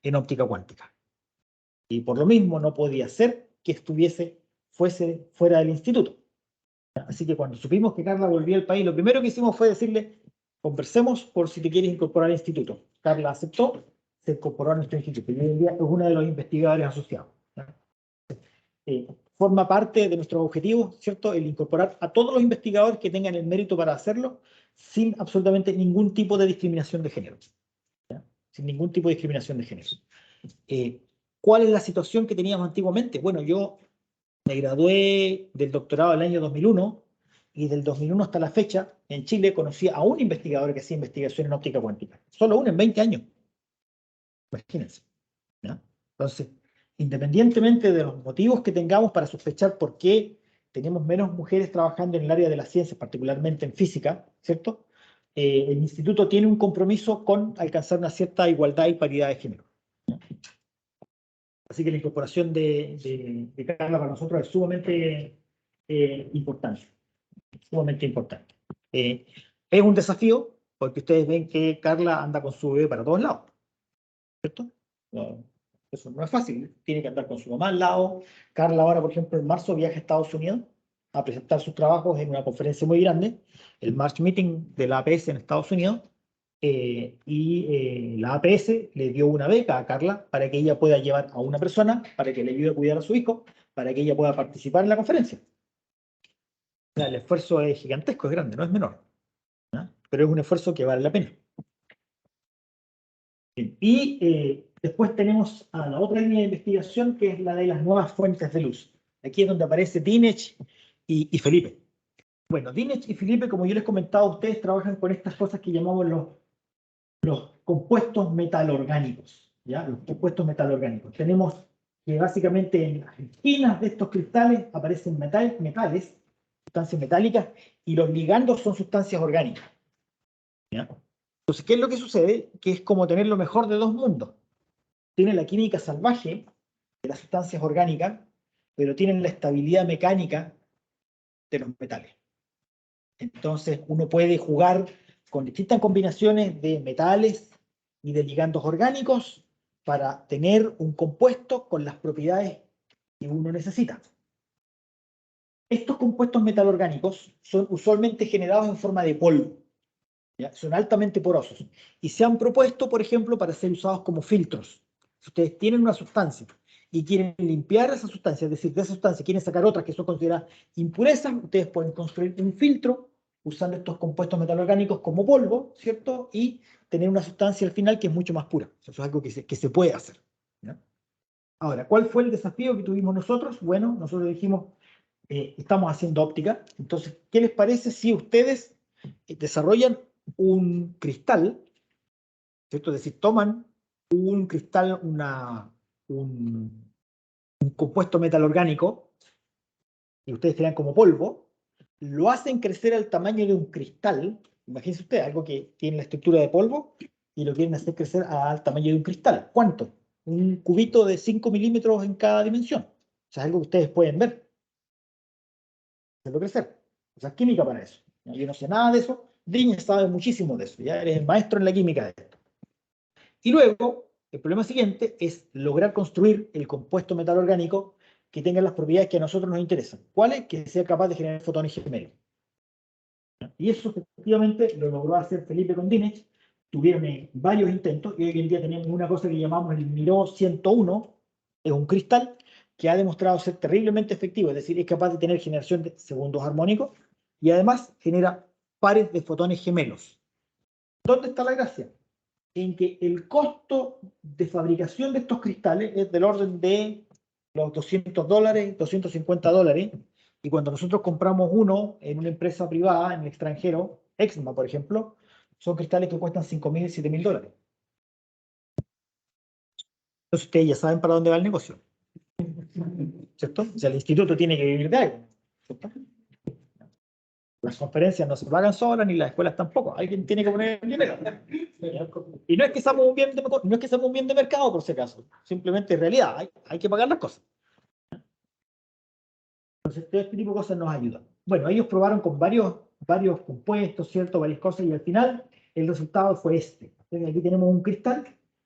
en óptica cuántica. Y por lo mismo no podía ser que fuese fuera del instituto. Así que cuando supimos que Carla volvía al país, lo primero que hicimos fue decirle, conversemos por si te quieres incorporar al instituto. Carla aceptó, se incorporó a nuestro instituto y hoy en día es uno de los investigadores asociados. Forma parte de nuestros objetivos, ¿cierto? El incorporar a todos los investigadores que tengan el mérito para hacerlo sin absolutamente ningún tipo de discriminación de género. ¿Ya? Sin ningún tipo de discriminación de género. ¿Cuál es la situación que teníamos antiguamente? Bueno, yo me gradué del doctorado el año 2001 y del 2001 hasta la fecha, en Chile, conocí a un investigador que hacía investigación en óptica cuántica. Solo uno en 20 años. Imagínense. ¿Ya? Entonces, independientemente de los motivos que tengamos para sospechar por qué tenemos menos mujeres trabajando en el área de las ciencias, particularmente en física, ¿cierto? El instituto tiene un compromiso con alcanzar una cierta igualdad y paridad de género. ¿Ya? Así que la incorporación de Carla para nosotros es sumamente importante. Sumamente importante. Es un desafío porque ustedes ven que Carla anda con su bebé para todos lados. ¿Cierto? No, eso no es fácil. Tiene que andar con su mamá al lado. Carla ahora, por ejemplo, en marzo viaja a Estados Unidos a presentar sus trabajos en una conferencia muy grande, el March Meeting de la APS en Estados Unidos. La APS le dio una beca a Carla para que ella pueda llevar a una persona, para que le ayude a cuidar a su hijo, para que ella pueda participar en la conferencia. O sea, el esfuerzo es gigantesco, es grande, no es menor, ¿no? Pero es un esfuerzo que vale la pena. Bien. Y después tenemos a la otra línea de investigación, que es la de las nuevas fuentes de luz. Aquí es donde aparece Dinesh y Felipe. Bueno, Dinesh y Felipe, como yo les comentaba, ustedes trabajan con estas cosas que llamamos los compuestos metalorgánicos, ¿ya? Los compuestos metalorgánicos. Tenemos que básicamente en las esquinas de estos cristales aparecen metales, sustancias metálicas, y los ligandos son sustancias orgánicas, ¿ya? Entonces, ¿qué es lo que sucede? Que es como tener lo mejor de dos mundos. Tienen la química salvaje de las sustancias orgánicas, pero tienen la estabilidad mecánica de los metales. Entonces, uno puede jugar con distintas combinaciones de metales y de ligandos orgánicos para tener un compuesto con las propiedades que uno necesita. Estos compuestos metalorgánicos son usualmente generados en forma de polvo, ¿ya? Son altamente porosos y se han propuesto, por ejemplo, para ser usados como filtros. Si ustedes tienen una sustancia y quieren limpiar esa sustancia, es decir, de esa sustancia quieren sacar otras que son consideradas impurezas, ustedes pueden construir un filtro usando estos compuestos metalorgánicos como polvo, ¿cierto? Y tener una sustancia al final que es mucho más pura. Eso es algo que se puede hacer, ¿ya? Ahora, ¿cuál fue el desafío que tuvimos nosotros? Bueno, nosotros dijimos, estamos haciendo óptica. Entonces, ¿qué les parece si ustedes desarrollan un cristal, ¿cierto? Es decir, toman un cristal, un compuesto metal orgánico, y ustedes crean como polvo, lo hacen crecer al tamaño de un cristal. Imagínense ustedes, algo que tiene la estructura de polvo, y lo quieren hacer crecer al tamaño de un cristal. ¿Cuánto? Un cubito de 5 milímetros en cada dimensión. O sea, es algo que ustedes pueden ver. Hacerlo crecer. O sea, química para eso. Yo no sé nada de eso. Driña sabe muchísimo de eso. Ya eres el maestro en la química de esto. Y luego, el problema siguiente es lograr construir el compuesto metal orgánico que tenga las propiedades que a nosotros nos interesan. ¿Cuáles? Que sea capaz de generar fotones gemelos. Y eso efectivamente lo logró hacer Felipe Condínez. Tuvieron varios intentos y hoy en día tenemos una cosa que llamamos el Miró 101. Es un cristal que ha demostrado ser terriblemente efectivo, es decir, es capaz de tener generación de segundos armónicos y además genera pares de fotones gemelos. ¿Dónde está la gracia? En que el costo de fabricación de estos cristales es del orden de los $200, $250, y cuando nosotros compramos uno en una empresa privada en el extranjero, Exma, por ejemplo, son cristales que cuestan $5.000, $7.000. Entonces ustedes ya saben para dónde va el negocio, ¿cierto? O sea, el instituto tiene que vivir de algo, ¿cierto? Las conferencias no se pagan solas, ni las escuelas tampoco. Alguien tiene que poner el dinero. Y no es que seamos un bien de mercado, por si acaso. Simplemente en realidad hay que pagar las cosas. Entonces, todo este tipo de cosas nos ayudan. Bueno, ellos probaron con varios compuestos, ¿cierto? Varias cosas, y al final el resultado fue este. Entonces, aquí tenemos un cristal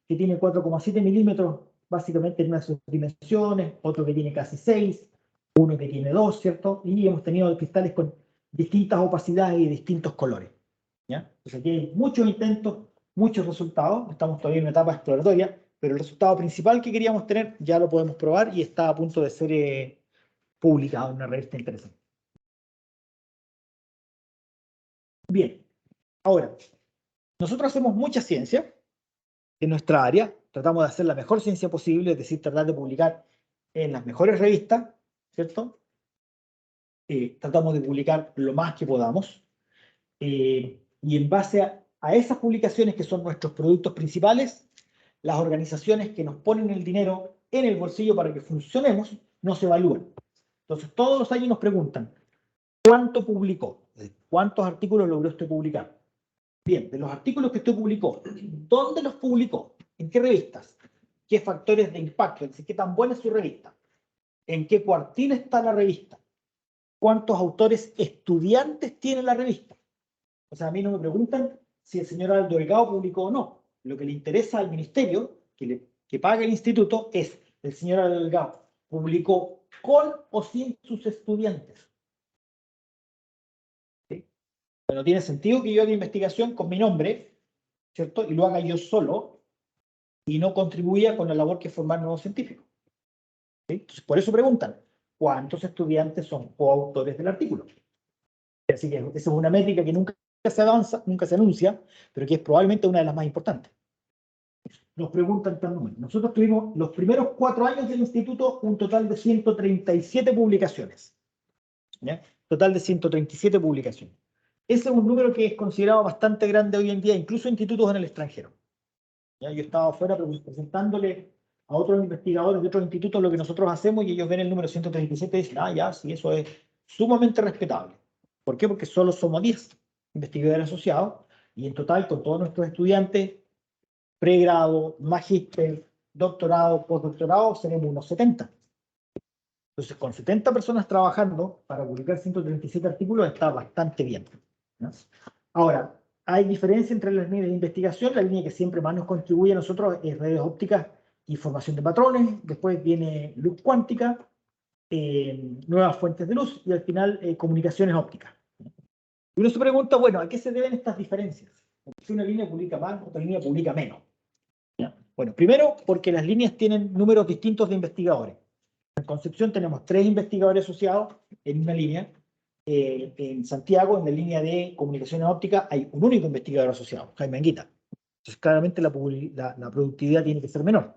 que tiene 4,7 milímetros, básicamente en una de sus dimensiones, otro que tiene casi 6, uno que tiene 2, ¿cierto? Y hemos tenido cristales con distintas opacidades y distintos colores. ¿Ya? Entonces, aquí hay muchos intentos, muchos resultados. Estamos todavía en una etapa exploratoria, pero el resultado principal que queríamos tener ya lo podemos probar y está a punto de ser publicado en una revista interesante. Bien, ahora, nosotros hacemos mucha ciencia en nuestra área, tratamos de hacer la mejor ciencia posible, es decir, tratar de publicar en las mejores revistas, ¿cierto? Tratamos de publicar lo más que podamos, y en base a esas publicaciones que son nuestros productos principales, las organizaciones que nos ponen el dinero en el bolsillo para que funcionemos, nos evalúan. Entonces, todos los años nos preguntan, ¿cuánto publicó? ¿Cuántos artículos logró usted publicar? Bien, de los artículos que usted publicó, ¿dónde los publicó? ¿En qué revistas? ¿Qué factores de impacto? Es decir, ¿qué tan buena es su revista? ¿En qué cuartil está la revista? ¿Cuántos autores estudiantes tiene la revista? O sea, a mí no me preguntan si el señor Aldo Delgado publicó o no. Lo que le interesa al ministerio, que paga el instituto, es el señor Aldo Delgado publicó con o sin sus estudiantes. No tiene sentido que yo haga investigación con mi nombre, ¿cierto? Y lo haga yo solo y no contribuya con la labor que es formar nuevos científicos. ¿Sí? Entonces, por eso preguntan, ¿cuántos estudiantes son coautores del artículo? Así que esa es una métrica que nunca se avanza, nunca se anuncia, pero que es probablemente una de las más importantes. Nos preguntan también. Nosotros tuvimos los primeros 4 años del instituto un total de 137 publicaciones. ¿Ya? Total de 137 publicaciones. Ese es un número que es considerado bastante grande hoy en día, incluso institutos en el extranjero. ¿Ya? Yo estaba afuera presentándole a otros investigadores de otros institutos lo que nosotros hacemos y ellos ven el número 137 y dicen, ah, ya, sí, eso es sumamente respetable. ¿Por qué? Porque solo somos 10 investigadores asociados y en total con todos nuestros estudiantes, pregrado, magíster, doctorado, postdoctorado, seremos unos 70. Entonces, con 70 personas trabajando para publicar 137 artículos está bastante bien, ¿no? Ahora, hay diferencia entre las líneas de investigación. La línea que siempre más nos contribuye a nosotros es redes ópticas y formación de patrones. Después viene luz cuántica, nuevas fuentes de luz y al final comunicaciones ópticas. Y uno se pregunta, bueno, ¿a qué se deben estas diferencias? Si una línea publica más, otra línea publica menos. ¿Ya? Bueno, primero porque las líneas tienen números distintos de investigadores. En Concepción tenemos 3 investigadores asociados en una línea. En Santiago, en la línea de comunicaciones ópticas, hay un único investigador asociado, Jaime Anguita. Entonces, claramente la productividad tiene que ser menor.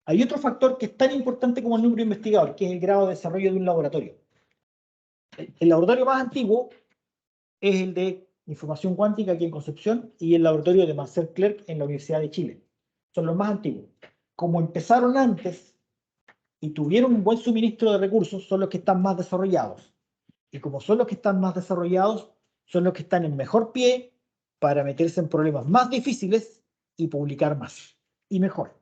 Hay otro factor que es tan importante como el número de investigadores, que es el grado de desarrollo de un laboratorio. El laboratorio más antiguo es el de información cuántica aquí en Concepción y el laboratorio de Marcel Clerc en la Universidad de Chile. Son los más antiguos. Como empezaron antes y tuvieron un buen suministro de recursos, son los que están más desarrollados. Y como son los que están más desarrollados, son los que están en mejor pie para meterse en problemas más difíciles y publicar más y mejor.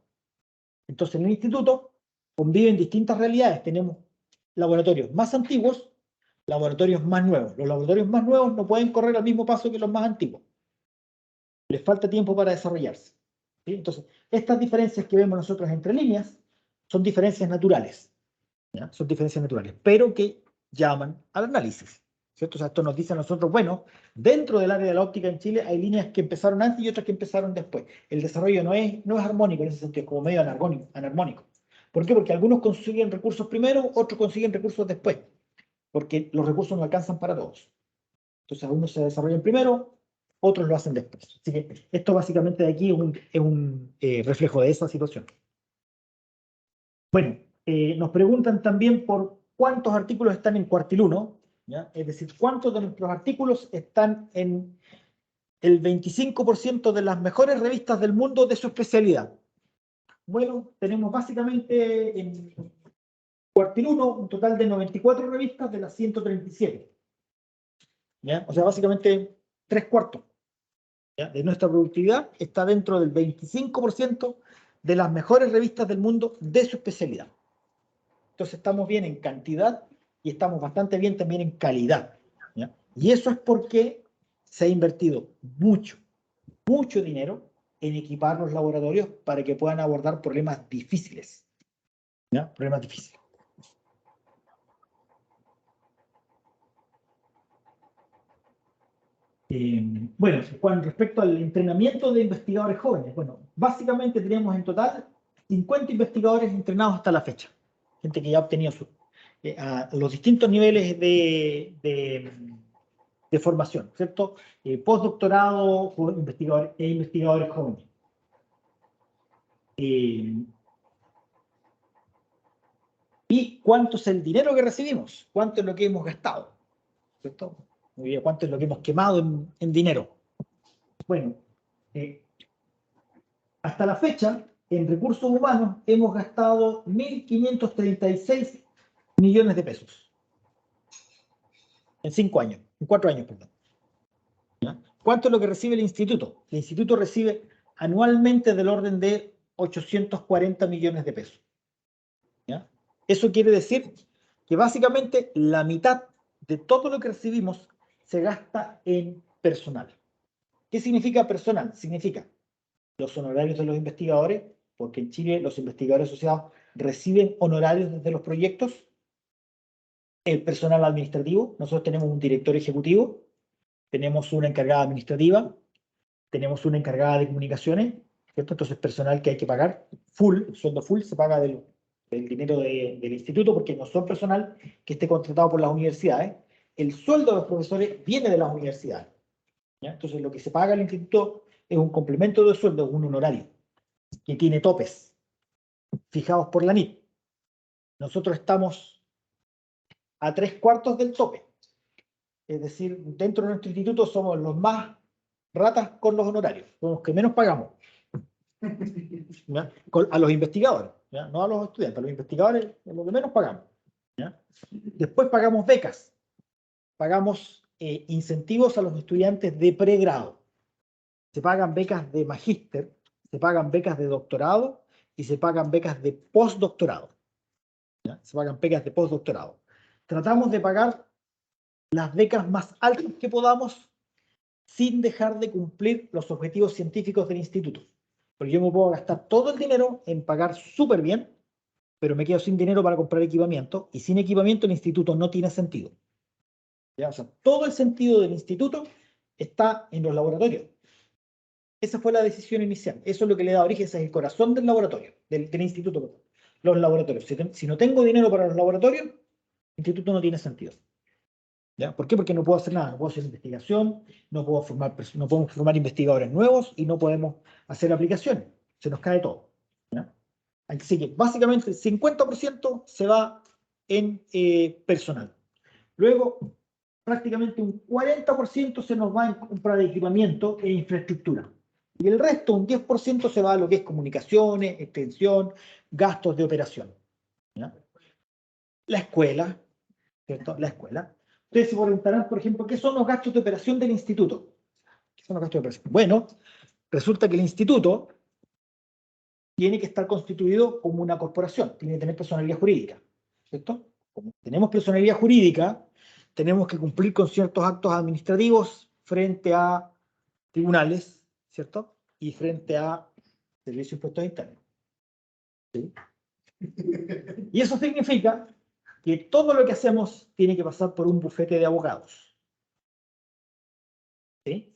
Entonces, en el instituto conviven distintas realidades. Tenemos laboratorios más antiguos, laboratorios más nuevos. Los laboratorios más nuevos no pueden correr al mismo paso que los más antiguos. Les falta tiempo para desarrollarse. ¿Sí? Entonces, estas diferencias que vemos nosotros entre líneas son diferencias naturales. ¿Ya? Son diferencias naturales, pero que llaman al análisis. ¿Cierto? O sea, esto nos dice a nosotros, bueno, dentro del área de la óptica en Chile hay líneas que empezaron antes y otras que empezaron después. El desarrollo no es armónico en ese sentido, es como medio anarmónico. ¿Por qué? Porque algunos consiguen recursos primero, otros consiguen recursos después, porque los recursos no alcanzan para todos. Entonces, algunos se desarrollan primero, otros lo hacen después. Así que esto básicamente de aquí es un reflejo de esa situación. Bueno, nos preguntan también por cuántos artículos están en cuartil 1, ¿ya? Es decir, cuántos de nuestros artículos están en el 25% de las mejores revistas del mundo de su especialidad. Bueno, tenemos básicamente en cuartil 1 un total de 94 revistas de las 137. ¿Ya? O sea, básicamente 3/4, ¿ya? De nuestra productividad está dentro del 25% de las mejores revistas del mundo de su especialidad. Entonces estamos bien en cantidad y estamos bastante bien también en calidad, ¿ya? Y eso es porque se ha invertido mucho dinero en equipar los laboratorios para que puedan abordar problemas difíciles, ¿ya? Problemas difíciles. Bueno, con respecto al entrenamiento de investigadores jóvenes, bueno, básicamente tenemos en total 50 investigadores entrenados hasta la fecha. Gente que ya ha obtenido a los distintos niveles de formación, ¿cierto? Postdoctorado e investigadores jóvenes. ¿Y cuánto es el dinero que recibimos? ¿Cuánto es lo que hemos gastado? ¿Cierto? Muy bien, ¿cuánto es lo que hemos quemado en dinero? Bueno, hasta la fecha, en recursos humanos, hemos gastado 1.536 millones de pesos. En 5 años, en 4 años, perdón. ¿Ya? ¿Cuánto es lo que recibe el instituto? El instituto recibe anualmente del orden de 840 millones de pesos. ¿Ya? Eso quiere decir que básicamente la mitad de todo lo que recibimos se gasta en personal. ¿Qué significa personal? Significa los honorarios de los investigadores, porque en Chile los investigadores asociados reciben honorarios desde los proyectos, el personal administrativo, nosotros tenemos un director ejecutivo, tenemos una encargada administrativa, tenemos una encargada de comunicaciones, ¿cierto? Entonces personal que hay que pagar, full, sueldo full, se paga del dinero del instituto, porque no son personal que esté contratado por las universidades. El sueldo de los profesores viene de las universidades, ¿ya? Entonces lo que se paga al instituto es un complemento de sueldo, un honorario, que tiene topes fijados por la NIT. Nosotros estamos a 3/4 del tope. Es decir, dentro de nuestro instituto somos los más ratas con los honorarios, somos los que menos pagamos. ¿Ya? A los investigadores, ¿ya? No a los estudiantes, a los investigadores es lo que menos pagamos, ¿ya? Después pagamos becas, pagamos incentivos a los estudiantes de pregrado, se pagan becas de magíster, se pagan becas de doctorado y se pagan becas de postdoctorado, ¿ya? Se pagan becas de postdoctorado. Tratamos de pagar las becas más altas que podamos sin dejar de cumplir los objetivos científicos del instituto. Porque yo me puedo gastar todo el dinero en pagar súper bien, pero me quedo sin dinero para comprar equipamiento, y sin equipamiento el instituto no tiene sentido. ¿Ya? O sea, todo el sentido del instituto está en los laboratorios. Esa fue la decisión inicial. Eso es lo que le da origen, ese es el corazón del laboratorio, del instituto. Los laboratorios. Si no tengo dinero para los laboratorios, el instituto no tiene sentido. ¿Ya? ¿Por qué? Porque no puedo hacer nada, no puedo hacer investigación, no podemos formar investigadores nuevos y no podemos hacer aplicaciones. Se nos cae todo. ¿Ya? Así que básicamente el 50% se va en personal. Luego, prácticamente un 40% se nos va en compra de equipamiento e infraestructura. Y el resto, un 10% se va a lo que es comunicaciones, extensión, gastos de operación. ¿Ya? La escuela, ¿cierto? La escuela. Ustedes se preguntarán, por ejemplo, ¿qué son los gastos de operación del instituto? ¿Qué son los gastos de operación? Bueno, resulta que el instituto tiene que estar constituido como una corporación, tiene que tener personalidad jurídica, ¿cierto? Como tenemos personalidad jurídica, tenemos que cumplir con ciertos actos administrativos frente a tribunales, ¿cierto? Y frente a servicios de impuestos internos. ¿Sí? Y eso significa que todo lo que hacemos tiene que pasar por un bufete de abogados. ¿Sí?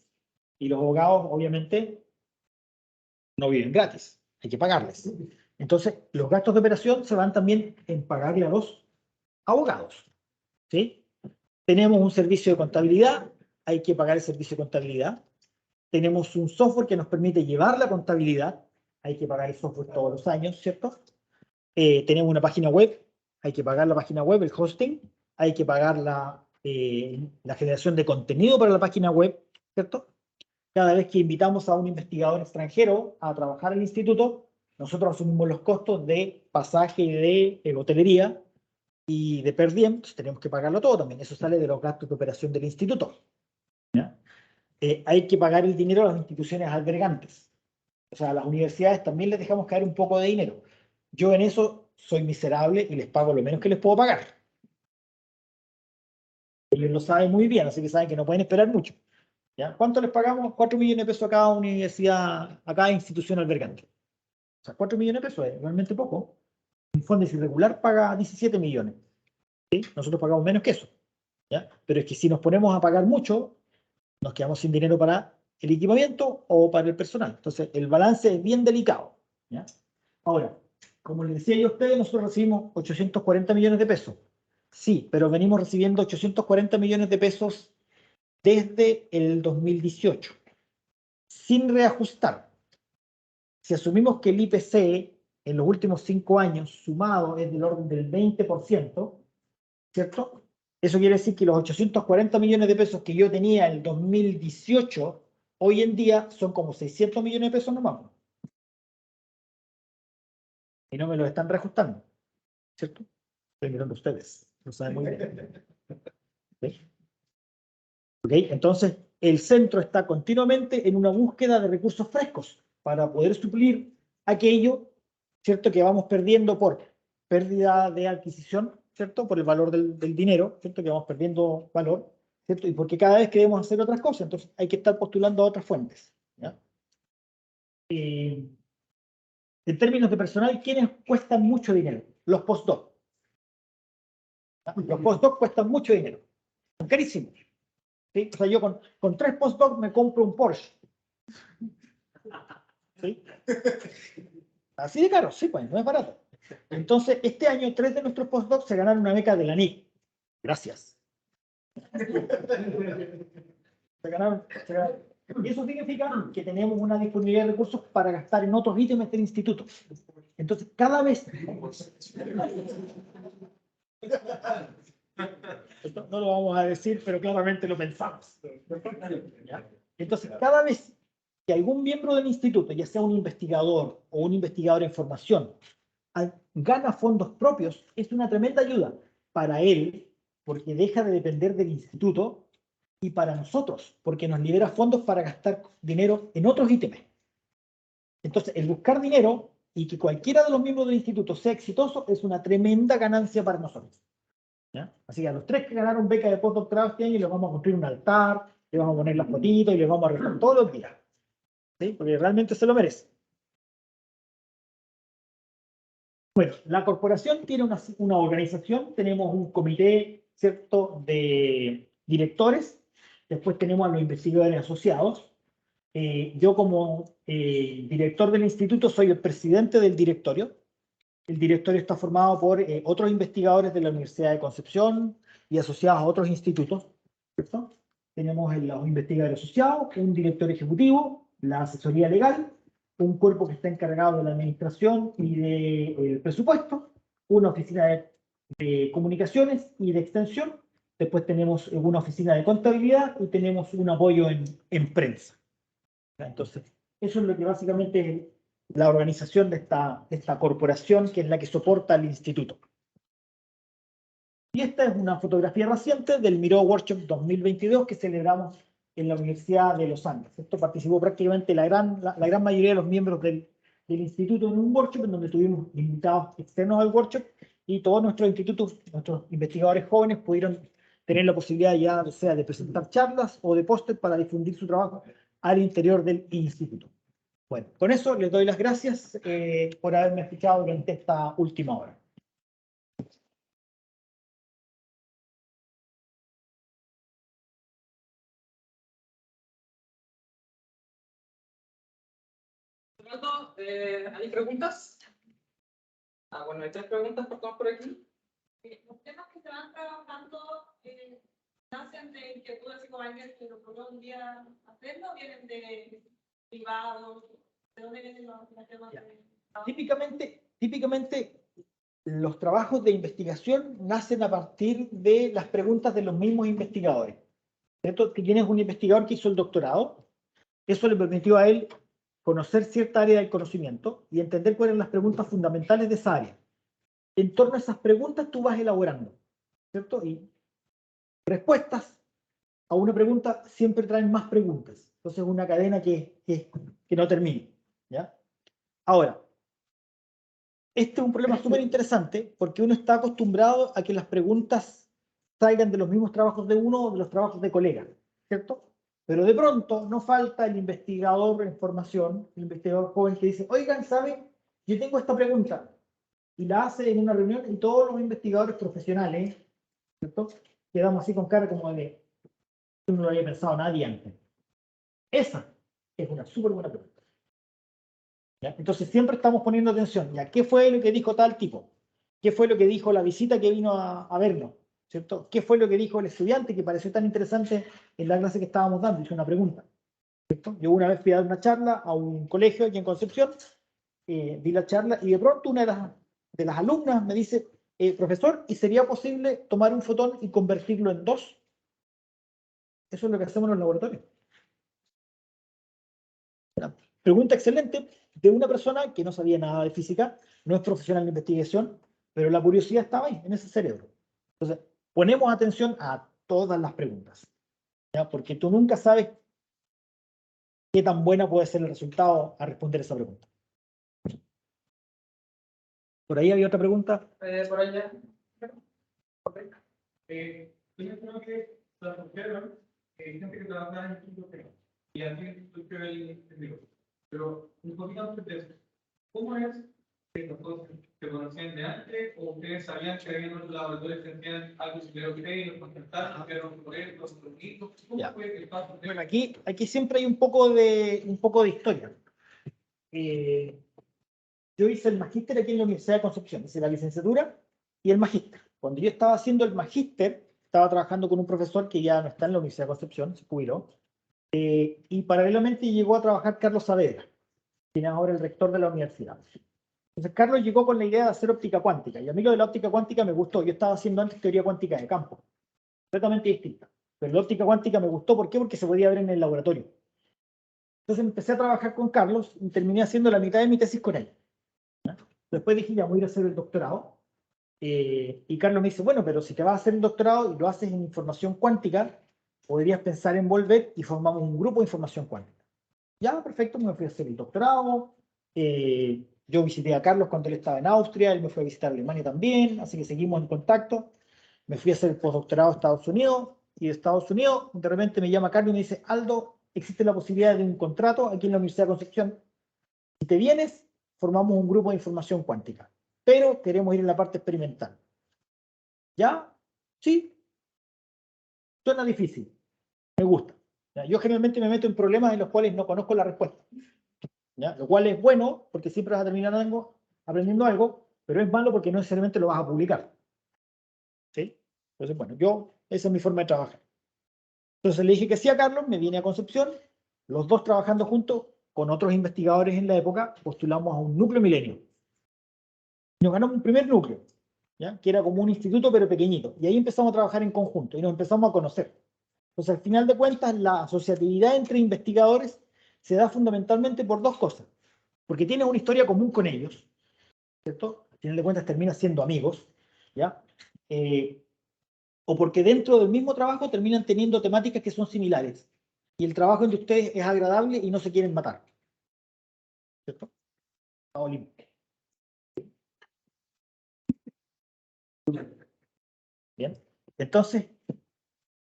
Y los abogados, obviamente, no viven gratis, hay que pagarles. Entonces, los gastos de operación se van también en pagarle a los abogados. ¿Sí? Tenemos un servicio de contabilidad, hay que pagar el servicio de contabilidad. Tenemos un software que nos permite llevar la contabilidad, hay que pagar el software todos los años, ¿cierto? Tenemos una página web, hay que pagar la página web, el hosting, hay que pagar la generación de contenido para la página web, ¿cierto? Cada vez que invitamos a un investigador extranjero a trabajar en el instituto, nosotros asumimos los costos de pasaje y de hotelería y de per diem, pues tenemos que pagarlo todo también. Eso sale de los gastos de operación del instituto. ¿Ya? Hay que pagar el dinero a las instituciones albergantes. O sea, a las universidades también les dejamos caer un poco de dinero. Yo en eso soy miserable y les pago lo menos que les puedo pagar. Ellos lo saben muy bien, así que saben que no pueden esperar mucho. ¿Ya? ¿Cuánto les pagamos? 4 millones de pesos a cada universidad, a cada institución albergante. O sea, 4 millones de pesos es realmente poco. Un fondo irregular paga 17 millones. ¿Sí? Nosotros pagamos menos que eso. ¿Ya? Pero es que si nos ponemos a pagar mucho, nos quedamos sin dinero para el equipamiento o para el personal. Entonces, el balance es bien delicado. ¿Ya? Ahora, como les decía yo a ustedes, nosotros recibimos 840 millones de pesos. Sí, pero venimos recibiendo 840 millones de pesos desde el 2018, sin reajustar. Si asumimos que el IPC en los últimos 5 años sumado es del orden del 20%, ¿cierto? Eso quiere decir que los 840 millones de pesos que yo tenía en el 2018, hoy en día son como 600 millones de pesos nomás. Y no me los están reajustando, ¿cierto? Estoy mirando a ustedes, lo saben muy bien. ¿Sí? ¿Ok? Entonces, el centro está continuamente en una búsqueda de recursos frescos para poder suplir aquello, ¿cierto?, que vamos perdiendo por pérdida de adquisición, ¿cierto?, por el valor del dinero, ¿cierto?, que vamos perdiendo valor, ¿cierto?, y porque cada vez queremos hacer otras cosas, entonces hay que estar postulando a otras fuentes. ¿Ya? En términos de personal, ¿quiénes cuestan mucho dinero? Los postdoc. Los postdoc cuestan mucho dinero, son carísimos. ¿Sí? O sea, yo con 3 postdocs me compro un Porsche. ¿Sí? Así de caro, sí, pues, no es barato. Entonces, este año 3 de nuestros postdocs se ganaron una beca de la NIC. Gracias. Se ganaron. Y eso significa que tenemos una disponibilidad de recursos para gastar en otros ítems del instituto. Entonces, cada vez... Esto no lo vamos a decir, pero claramente lo pensamos. ¿Ya? Entonces, cada vez que algún miembro del instituto, ya sea un investigador o un investigador en formación, gana fondos propios, es una tremenda ayuda para él, porque deja de depender del instituto, y para nosotros, porque nos libera fondos para gastar dinero en otros ítems. Entonces, el buscar dinero y que cualquiera de los miembros del instituto sea exitoso es una tremenda ganancia para nosotros. ¿Ya? Así que a los 3 que ganaron beca de postdoctorado este año les vamos a construir un altar, les vamos a poner las fotitos y les vamos a rezar todos los días. ¿Sí? Porque realmente se lo merece. Bueno, la corporación tiene una organización, tenemos un comité, ¿cierto?, de directores, después tenemos a los investigadores asociados. Yo como director del instituto soy el presidente del directorio. El directorio está formado por otros investigadores de la Universidad de Concepción y asociados a otros institutos, ¿cierto? Tenemos los investigadores asociados, un director ejecutivo, la asesoría legal, un cuerpo que está encargado de la administración y del presupuesto, una oficina de comunicaciones y de extensión, después tenemos una oficina de contabilidad y tenemos un apoyo en prensa. Entonces, eso es lo que básicamente es la organización de esta corporación, que es la que soporta al instituto. Y esta es una fotografía reciente del Miró Workshop 2022 que celebramos en la Universidad de los Andes. Esto participó prácticamente la gran mayoría de los miembros del instituto en un workshop en donde tuvimos invitados externos al workshop y todos nuestros institutos, nuestros investigadores jóvenes pudieron tener la posibilidad ya sea de presentar charlas o de póster para difundir su trabajo al interior del instituto. Bueno, con eso les doy las gracias por haberme escuchado durante esta última hora. ¿Hay preguntas? Bueno, hay 3 preguntas por aquí. Los temas que se van trabajando nacen de inquietudes psicoanalíticas que lo puedo un día hacerlo, vienen de privados, ¿de dónde vienen los temas? Típicamente, los trabajos de investigación nacen a partir de las preguntas de los mismos investigadores. ¿Cierto? Que tienes un investigador que hizo el doctorado, eso le permitió a él conocer cierta área del conocimiento y entender cuáles eran las preguntas fundamentales de esa área. En torno a esas preguntas tú vas elaborando, ¿cierto? Y respuestas a una pregunta siempre traen más preguntas. Entonces es una cadena que no termina, ¿ya? Ahora, este es un problema súper interesante porque uno está acostumbrado a que las preguntas salgan de los mismos trabajos de uno o de los trabajos de colegas, ¿cierto? Pero de pronto no falta el investigador en formación, el investigador joven que dice, oigan, ¿saben? Yo tengo esta pregunta. Y la hace en una reunión y todos los investigadores profesionales, ¿cierto? Quedamos así con cara como de, yo no lo había pensado nadie antes. Esa es una súper buena pregunta. ¿Ya? Entonces siempre estamos poniendo atención. ¿Ya? ¿Qué fue lo que dijo tal tipo? ¿Qué fue lo que dijo la visita que vino a vernos? ¿Cierto? ¿Qué fue lo que dijo el estudiante que pareció tan interesante en la clase que estábamos dando? Hizo una pregunta. ¿Cierto? Yo una vez fui a dar una charla a un colegio aquí en Concepción, di la charla y de pronto una de las alumnas me dice, profesor, ¿y sería posible tomar un fotón y convertirlo en 2? Eso es lo que hacemos en los laboratorios. Una pregunta excelente de una persona que no sabía nada de física, no es profesional de investigación, pero la curiosidad estaba ahí, en ese cerebro. Entonces, ponemos atención a todas las preguntas, ¿ya? Porque tú nunca sabes qué tan buena puede ser el resultado a responder esa pregunta. ¿Por ahí había otra pregunta? Por allá. Yo creo que la mujer, gente que trabaja en el instituto y alguien que el pero un poquito antes de eso, ¿cómo es que nosotros se conocían de antes o ustedes sabían que había unos laboratorios que hacían algo similar a ustedes y los contactaron, que eran por él, los proyectos? ¿Cómo fue el paso? Bueno, aquí siempre hay un poco de historia. Yo hice el magíster aquí en la Universidad de Concepción, hice la licenciatura y el magíster. Cuando yo estaba haciendo el magíster, estaba trabajando con un profesor que ya no está en la Universidad de Concepción, se jubiló, y paralelamente llegó a trabajar Carlos Saavedra, quien es ahora el rector de la universidad. Entonces Carlos llegó con la idea de hacer óptica cuántica, y a mí lo de la óptica cuántica me gustó. Yo estaba haciendo antes teoría cuántica de campo, completamente distinta. Pero la óptica cuántica me gustó, ¿por qué? Porque se podía ver en el laboratorio. Entonces empecé a trabajar con Carlos y terminé haciendo la mitad de mi tesis con él. Después dije, ya voy a ir a hacer el doctorado. Y Carlos me dice, bueno, pero si te vas a hacer el doctorado y lo haces en información cuántica, podrías pensar en volver y formamos un grupo de información cuántica. Ya, perfecto, me fui a hacer el doctorado. Yo visité a Carlos cuando él estaba en Austria, él me fue a visitar a Alemania también, así que seguimos en contacto. Me fui a hacer el postdoctorado a Estados Unidos, y de Estados Unidos, de repente me llama Carlos y me dice, Aldo, existe la posibilidad de un contrato aquí en la Universidad de Concepción. Si te vienes, formamos un grupo de información cuántica, pero queremos ir en la parte experimental. ¿Ya? Sí. Suena difícil. Me gusta. ¿Ya? Yo generalmente me meto en problemas en los cuales no conozco la respuesta. ¿Ya? Lo cual es bueno, porque siempre vas a terminar aprendiendo algo, pero es malo porque no necesariamente lo vas a publicar. ¿Sí? Entonces, bueno, esa es mi forma de trabajar. Entonces le dije que sí a Carlos, me vine a Concepción, los dos trabajando juntos con otros investigadores en la época, postulamos a un núcleo milenio. Nos ganamos un primer núcleo. ¿ya? Que era como un instituto pero pequeñito. Y ahí empezamos a trabajar en conjunto y nos empezamos a conocer. Entonces, al final de cuentas, la asociatividad entre investigadores se da fundamentalmente por dos cosas. Porque tienes una historia común con ellos, ¿cierto? Al final de cuentas terminas siendo amigos, ¿ya? O porque dentro del mismo trabajo terminan teniendo temáticas que son similares. Y el trabajo entre ustedes es agradable y no se quieren matar. ¿Cierto? Bien. Entonces,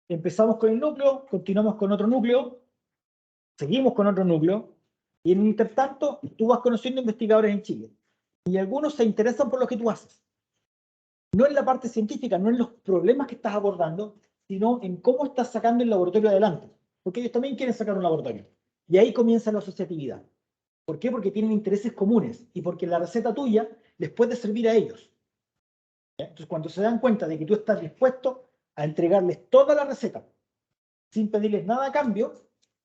empezamos con el núcleo, continuamos con otro núcleo, seguimos con otro núcleo, y en el intertanto, tú vas conociendo investigadores en Chile. Y algunos se interesan por lo que tú haces. No en la parte científica, no en los problemas que estás abordando, sino en cómo estás sacando el laboratorio adelante. Porque ellos también quieren sacar un laboratorio. Y ahí comienza la asociatividad. ¿Por qué? Porque tienen intereses comunes y porque la receta tuya les puede servir a ellos. ¿Ya? Entonces, cuando se dan cuenta de que tú estás dispuesto a entregarles toda la receta sin pedirles nada a cambio,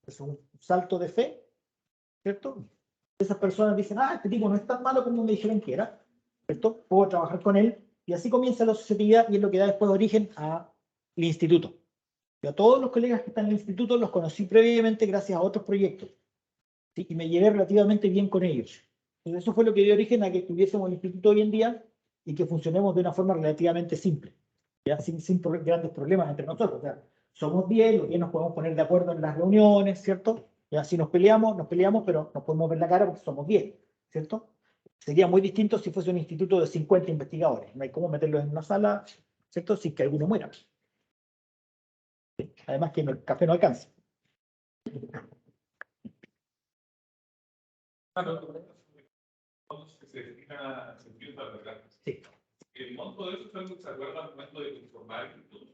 es un salto de fe, ¿cierto? Esas personas dicen, este tipo no es tan malo como me dijeron que era, ¿cierto? Puedo trabajar con él, y así comienza la asociatividad y es lo que da después origen al instituto. Yo a todos los colegas que están en el instituto los conocí previamente gracias a otros proyectos, ¿sí? Y me llevé relativamente bien con ellos. Entonces eso fue lo que dio origen a que tuviésemos el instituto hoy en día y que funcionemos de una forma relativamente simple, ¿ya? Sin grandes problemas entre nosotros. O sea, somos 10, los 10 nos podemos poner de acuerdo en las reuniones, ¿cierto? Ya si nos peleamos, pero nos podemos ver la cara porque somos 10, ¿cierto? Sería muy distinto si fuese un instituto de 50 investigadores. No hay cómo meterlos en una sala, ¿cierto? Sin que alguno muera. ¿Sí? Además que el café no alcanza. Que se dedican a sentidos albergantes. Sí. El monto de eso es algo que se acuerda al momento de conformar el instituto.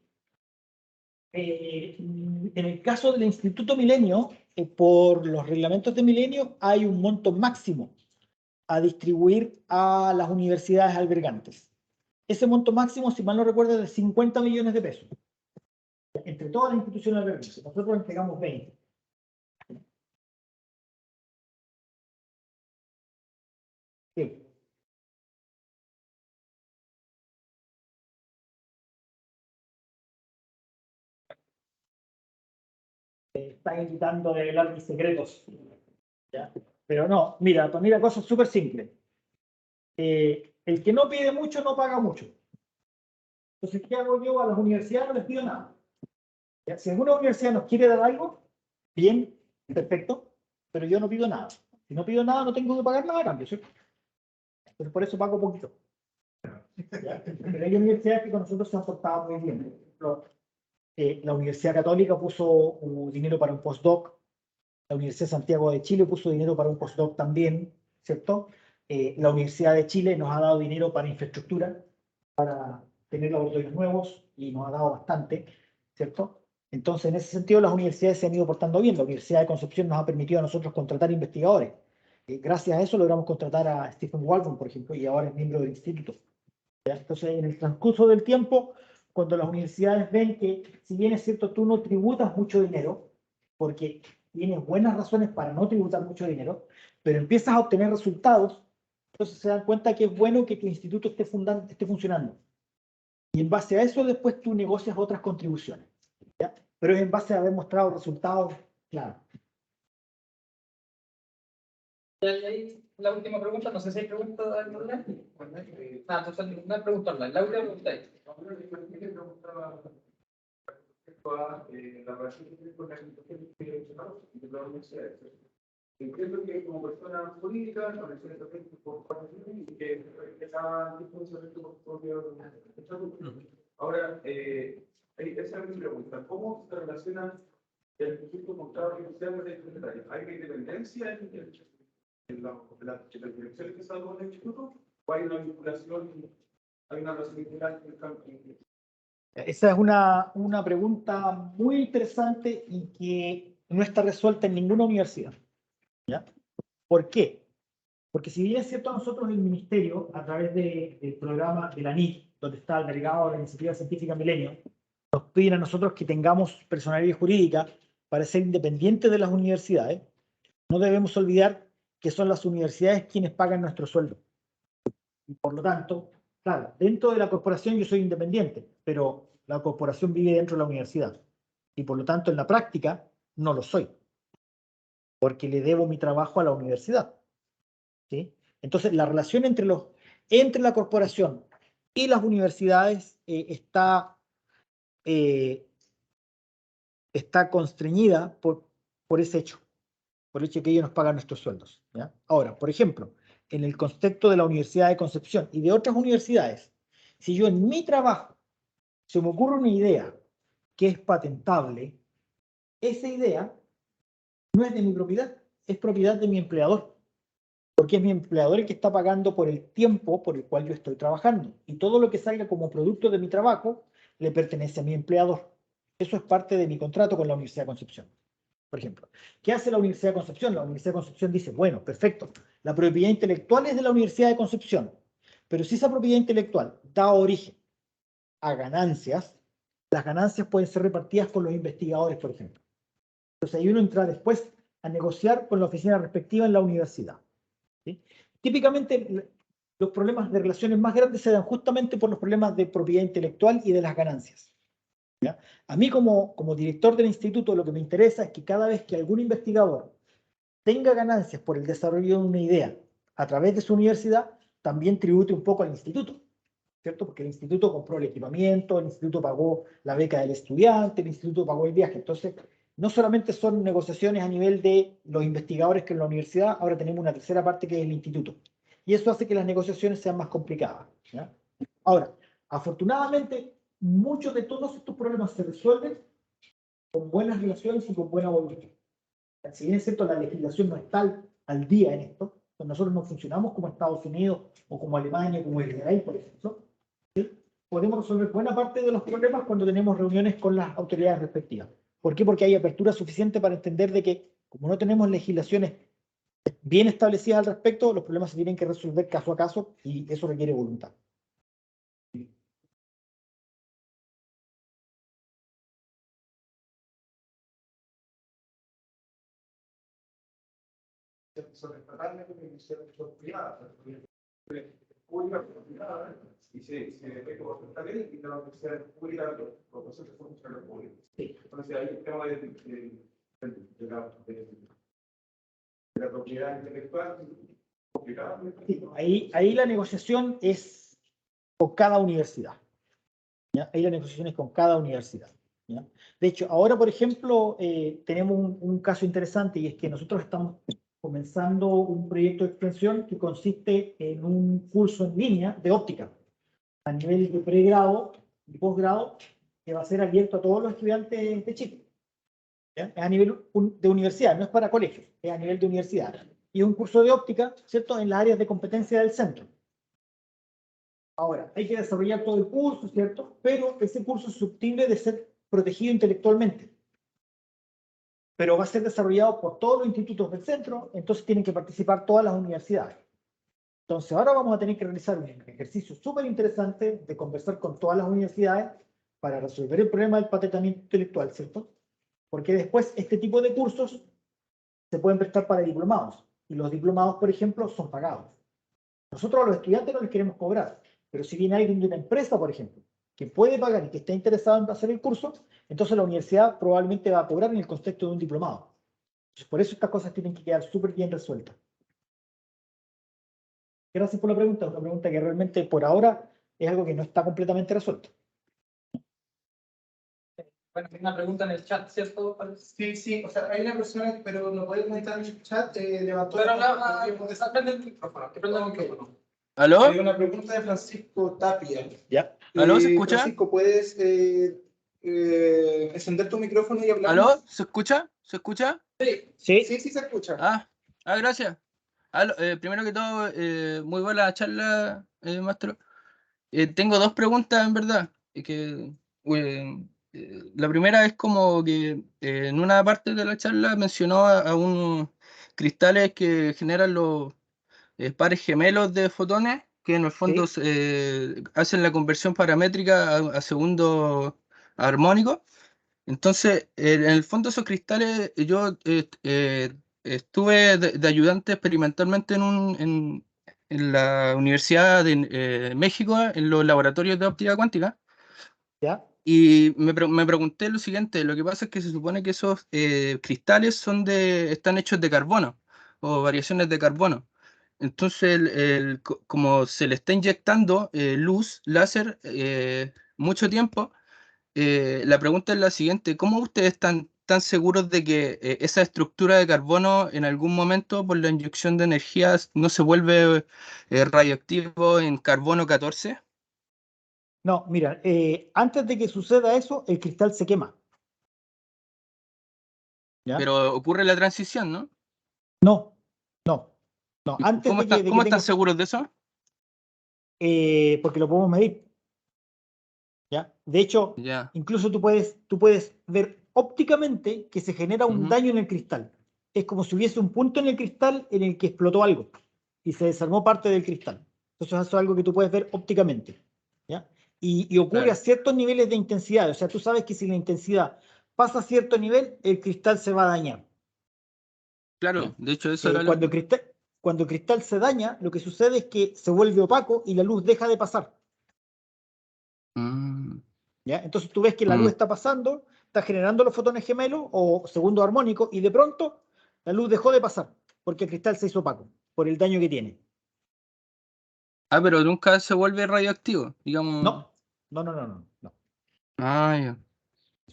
En el caso del Instituto Milenio, por los reglamentos de Milenio, hay un monto máximo a distribuir a las universidades albergantes. Ese monto máximo, si mal no recuerdo, es de 50 millones de pesos. Entre todas las instituciones albergantes. Nosotros entregamos 20. Sí. Están evitando revelar mis secretos. ¿Ya? Pero no, mira, para mí la cosa es súper simple. El que no pide mucho no paga mucho. Entonces, ¿qué hago yo? A las universidades no les pido nada. ¿Ya? Si alguna universidad nos quiere dar algo, bien, perfecto, pero yo no pido nada. Si no pido nada, no tengo que pagar nada a cambio, ¿cierto? Entonces, por eso pago poquito. ¿Ya? Pero hay universidades que con nosotros se han portado muy bien. Por ejemplo, la Universidad Católica puso dinero para un postdoc, la Universidad de Santiago de Chile puso dinero para un postdoc también, ¿cierto? La Universidad de Chile nos ha dado dinero para infraestructura, para tener laboratorios nuevos, y nos ha dado bastante, ¿cierto? Entonces, en ese sentido, las universidades se han ido portando bien. La Universidad de Concepción nos ha permitido a nosotros contratar investigadores. Gracias a eso logramos contratar a Stephen Waldron, por ejemplo, y ahora es miembro del instituto. ¿Ya? Entonces, en el transcurso del tiempo, cuando las universidades ven que, si bien es cierto, tú no tributas mucho dinero, porque tienes buenas razones para no tributar mucho dinero, pero empiezas a obtener resultados, entonces se dan cuenta que es bueno que tu instituto esté funcionando. Y en base a eso después tú negocias otras contribuciones, ¿ya? Pero es en base a haber mostrado resultados claros. La última pregunta, no sé si hay preguntas online. Entonces no hay pregunta online. La última pregunta es. La relación que tiene con la institución de la universidad. Entiendo que como persona jurídica, la relación es por y que cada tipo de por propio estatuto. Ahora, esa es mi pregunta. ¿Cómo se relaciona el instituto con cada universidad de secretaria? ¿Hay independencia en la dirección que salga del instituto? ¿O hay una vinculación, hay una relación vinculante en el campo? Esa es una pregunta muy interesante y que no está resuelta en ninguna universidad. ¿Ya? ¿Por qué? Porque si bien es cierto, nosotros el Ministerio, a través del programa de la NIC, donde está albergado la Iniciativa Científica Milenio, nos piden a nosotros que tengamos personalidad jurídica para ser independientes de las universidades. No debemos olvidar que son las universidades quienes pagan nuestro sueldo. Y por lo tanto, Claro, dentro de la corporación yo soy independiente, pero la corporación vive dentro de la universidad. Y por lo tanto, en la práctica, no lo soy, porque le debo mi trabajo a la universidad. ¿Sí? Entonces, la relación entre la corporación y las universidades está constreñida por ese hecho, por el hecho de que ellos nos pagan nuestros sueldos. ¿Ya? Ahora, por ejemplo, en el contexto de la Universidad de Concepción y de otras universidades, si yo en mi trabajo se me ocurre una idea que es patentable, esa idea no es de mi propiedad, es propiedad de mi empleador, porque es mi empleador el que está pagando por el tiempo por el cual yo estoy trabajando. Y todo lo que salga como producto de mi trabajo le pertenece a mi empleador. Eso es parte de mi contrato con la Universidad de Concepción. Por ejemplo, ¿qué hace la Universidad de Concepción? La Universidad de Concepción dice, bueno, perfecto, la propiedad intelectual es de la Universidad de Concepción, pero si esa propiedad intelectual da origen a ganancias, las ganancias pueden ser repartidas con los investigadores, por ejemplo. Entonces ahí uno entra después a negociar con la oficina respectiva en la universidad. ¿Sí? Típicamente los problemas de relaciones más grandes se dan justamente por los problemas de propiedad intelectual y de las ganancias. ¿Ya? A mí como director del instituto lo que me interesa es que cada vez que algún investigador tenga ganancias por el desarrollo de una idea a través de su universidad, también tribute un poco al instituto, ¿cierto? Porque el instituto compró el equipamiento, el instituto pagó la beca del estudiante, el instituto pagó el viaje. Entonces, no solamente son negociaciones a nivel de los investigadores que en la universidad, ahora tenemos una tercera parte que es el instituto. Y eso hace que las negociaciones sean más complicadas. ¿Ya? Ahora, afortunadamente, muchos de todos estos problemas se resuelven con buenas relaciones y con buena voluntad. Si bien es cierto, la legislación no está al día en esto, pues nosotros no funcionamos como Estados Unidos o como Alemania, como Israel, por ejemplo, ¿sí? Podemos resolver buena parte de los problemas cuando tenemos reuniones con las autoridades respectivas. ¿Por qué? Porque hay apertura suficiente para entender de que, como no tenemos legislaciones bien establecidas al respecto, los problemas se tienen que resolver caso a caso y eso requiere voluntad. Son estatales y son privadas. Pública, privada, y se ve como estatales y la universidad pública, los profesores son funcionarios públicos. Entonces, ahí el tema de la propiedad intelectual complicada. Sí, ahí la negociación es con cada universidad. ¿Ya? Ahí la negociación es con cada universidad. ¿Ya? De hecho, ahora, por ejemplo, tenemos un caso interesante y es que nosotros estamos comenzando un proyecto de extensión que consiste en un curso en línea de óptica a nivel de pregrado y posgrado que va a ser abierto a todos los estudiantes de Chile. ¿Ya? Es a nivel de universidad, no es para colegios, es a nivel de universidad. Y es un curso de óptica, ¿cierto?, en las áreas de competencia del centro. Ahora, hay que desarrollar todo el curso, ¿cierto? Pero ese curso es susceptible de ser protegido intelectualmente. Pero va a ser desarrollado por todos los institutos del centro, entonces tienen que participar todas las universidades. Entonces ahora vamos a tener que realizar un ejercicio súper interesante de conversar con todas las universidades para resolver el problema del patentamiento intelectual, ¿cierto? Porque después este tipo de cursos se pueden prestar para diplomados, y los diplomados, por ejemplo, son pagados. Nosotros a los estudiantes no les queremos cobrar, pero si viene alguien de una empresa, por ejemplo, que puede pagar y que está interesado en hacer el curso, entonces la universidad probablemente va a cobrar en el contexto de un diplomado. Entonces, por eso estas cosas tienen que quedar súper bien resueltas. Gracias por la pregunta, una pregunta que realmente por ahora es algo que no está completamente resuelto. Bueno, hay una pregunta en el chat, ¿cierto? Sí, sí, o sea, hay una persona, pero no puede comentar en el chat, levantó Pero prende el micrófono, que prenda el micrófono. ¿Aló? Hay una pregunta de Francisco Tapia. ¿Ya? ¿Aló? ¿Se escucha? Francisco, ¿puedes encender tu micrófono y hablar? ¿Aló? ¿Se escucha? ¿Se escucha? Sí. Sí, sí se escucha. Gracias. Primero que todo, muy buena charla, maestro. Tengo dos preguntas, en verdad. La primera es como que en una parte de la charla mencionó a unos cristales que generan los pares gemelos de fotones, que en el fondo hacen la conversión paramétrica a segundo armónico. Entonces, en el fondo esos cristales, yo estuve de ayudante experimentalmente en la Universidad de México, en los laboratorios de óptica cuántica. ¿Ya? Y me pregunté lo siguiente, lo que pasa es que se supone que esos cristales están hechos de carbono o variaciones de carbono. Entonces, como se le está inyectando luz, láser, mucho tiempo, la pregunta es la siguiente, ¿cómo ustedes están tan seguros de que esa estructura de carbono en algún momento por la inyección de energía no se vuelve radioactivo en carbono 14? No, mira, antes de que suceda eso, el cristal se quema. ¿Ya? Pero ocurre la transición, ¿no? No, no, no. ¿Y Antes de que cómo están tenga, seguros de eso? porque lo podemos medir. ¿Ya? De hecho, Ya. incluso tú puedes ver ópticamente que se genera un Ujú. daño en el cristal. Es como si hubiese un punto en el cristal en el que explotó algo y se desarmó parte del cristal. Entonces eso es algo que tú puedes ver ópticamente. ¿Ya? Y ocurre a Claro, ciertos niveles de intensidad. O sea, tú sabes que si la intensidad pasa a cierto nivel, el cristal se va a dañar. claro, ¿Ya? de hecho eso Eh, era lo cuando que... el cristal, cuando el cristal se daña, lo que sucede es que se vuelve opaco y la luz deja de pasar. Mm, ¿Ya? Entonces tú ves que la luz mm. está pasando, está generando los fotones gemelos o segundo armónico y de pronto la luz dejó de pasar porque el cristal se hizo opaco por el daño que tiene. Ah, pero nunca se vuelve radioactivo, digamos. No, no, no, no, no, no. Ah, ya.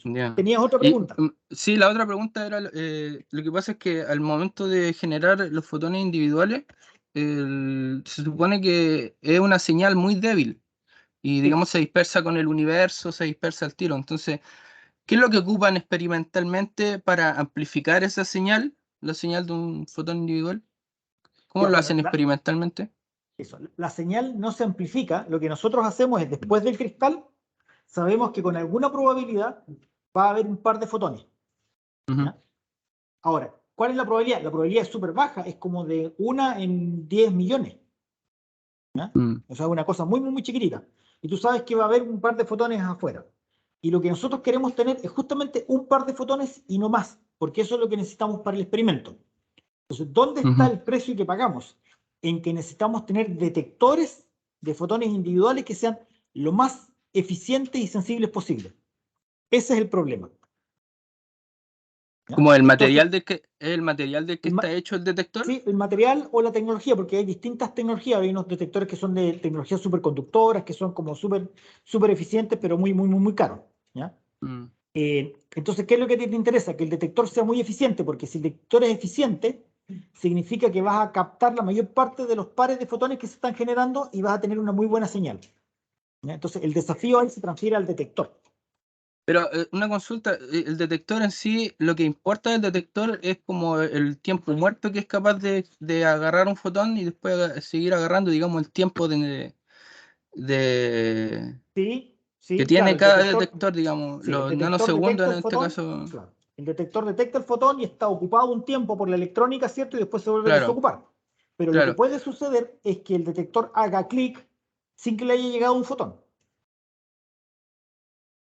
Ya. ¿Tenías otra Y pregunta? sí, la otra pregunta era, lo que pasa es que al momento de generar los fotones individuales, se supone que es una señal muy débil y Sí. digamos se dispersa con el universo, se dispersa al tiro. Entonces, ¿qué es lo que ocupan experimentalmente para amplificar esa señal, la señal de un fotón individual? ¿Cómo Ya, lo bueno, hacen experimentalmente? la señal no se amplifica. Lo que nosotros hacemos es después del cristal, sabemos que con alguna probabilidad va a haber un par de fotones. Ujú. ¿Ya? Ahora, ¿cuál es la probabilidad? La probabilidad es súper baja, es como de 1 en 10 millones. ¿Ya? Mm, O sea, una cosa muy, muy, muy chiquitita. Y tú sabes que va a haber un par de fotones afuera. Y lo que nosotros queremos tener es justamente un par de fotones y no más, porque eso es lo que necesitamos para el experimento. Entonces, ¿dónde está ujú. el precio que pagamos? En que necesitamos tener detectores de fotones individuales que sean lo más eficientes y sensibles posible. Ese es el problema. ¿Ya? Como Entonces, el material del que el, está hecho el detector. sí, el material o la tecnología, porque hay distintas tecnologías, hay unos detectores que son de tecnologías superconductoras, que son como súper eficientes, pero muy, muy, muy, muy caros. ¿Ya? Mm, Entonces, ¿qué es lo que a ti te interesa? Que el detector sea muy eficiente, porque si el detector es eficiente, significa que vas a captar la mayor parte de los pares de fotones que se están generando y vas a tener una muy buena señal. ¿Ya? Entonces, el desafío ahí se transfiere al detector. Pero una consulta, el detector en sí, lo que importa del detector es como el tiempo muerto que es capaz de agarrar un fotón y después seguir agarrando, digamos, el tiempo de- Sí, que sí, claro, tiene cada detector, digamos, sí, el los detector nanosegundos detecta en el este fotón, caso. claro. El detector detecta el fotón y está ocupado un tiempo por la electrónica, ¿cierto? Y después se vuelve a Claro, desocupar. Pero lo que claro. puede suceder es que el detector haga clic sin que le haya llegado un fotón.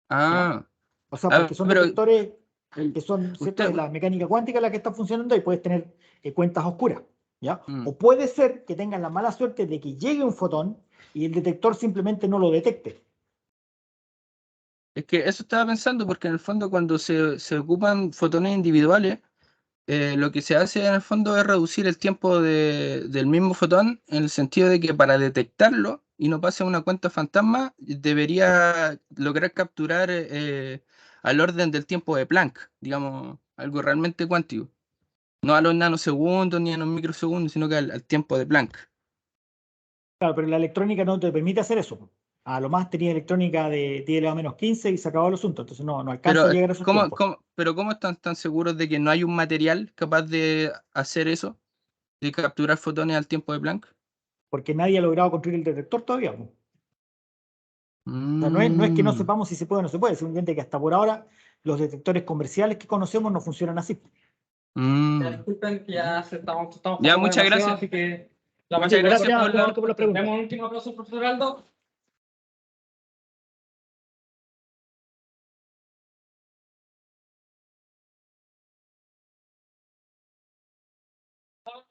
¿Ya? Ah, O sea, porque son pero detectores que son, ¿cierto? usted, Es la mecánica cuántica la que está funcionando y puedes tener cuentas oscuras. ¿Ya? mm, O puede ser que tengan la mala suerte de que llegue un fotón y el detector simplemente no lo detecte. es que eso estaba pensando porque en el fondo cuando se ocupan fotones individuales, lo que se hace en el fondo es reducir el tiempo del mismo fotón en el sentido de que para detectarlo y no pase a una cuenta fantasma, debería lograr capturar al orden del tiempo de Planck, digamos, algo realmente cuántico. No a los nanosegundos ni a los microsegundos, sino que al tiempo de Planck. Claro, pero la electrónica no te permite hacer eso. A lo más tenía electrónica de 10 a la -15 y se acabó el asunto. Entonces no alcanza Pero, a llegar a esos ¿cómo, tiempos. cómo- pero ¿cómo están tan seguros de que no hay un material capaz de hacer eso, de capturar fotones al tiempo de Planck? Porque nadie ha logrado construir el detector todavía, po. O sea, no es que no Mm. sepamos si se puede o no se puede, simplemente que hasta por ahora los detectores comerciales que conocemos no funcionan así. Ya, Mm. disculpen que ya estamos Ya, pasando muchas demasiado, gracias. así que la Sí, Muchas mayoría gracias gracias, por Francisco, por las preguntas. demos un último aplauso al profesor Aldo.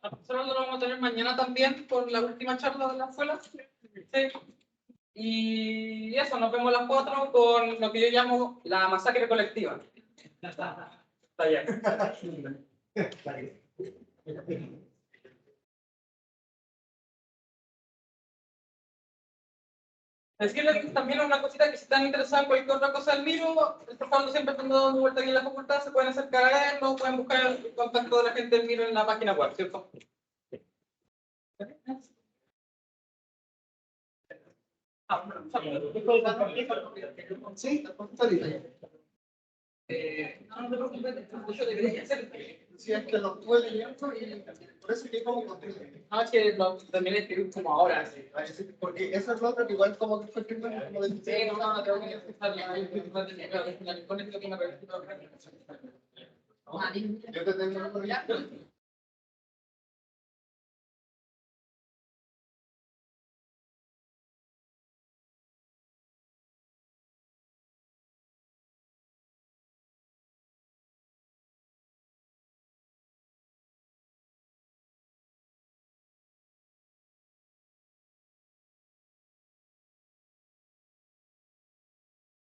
Nosotros lo vamos a tener mañana también por la última charla de la escuela. Sí. Y eso, nos vemos a las 4 con lo que yo llamo la masacre colectiva. Está bien. Decirles también una cosita que si están interesados en cualquier otra cosa del Miro, el profesor siempre está dando vuelta aquí en la facultad, se pueden acercar a él, no pueden buscar el contacto de la gente del Miro en la página web, ¿cierto? Sí, No te preocupes, yo debería hacer. si es que lo estuve leyendo y por eso que como contenido. No, es que lo terminé de escribir como ahora. Sí. Porque eso es lo otro que igual como que fue primero como del Sí, no, tengo que escuchar la con esto que me parece. Yo te tengo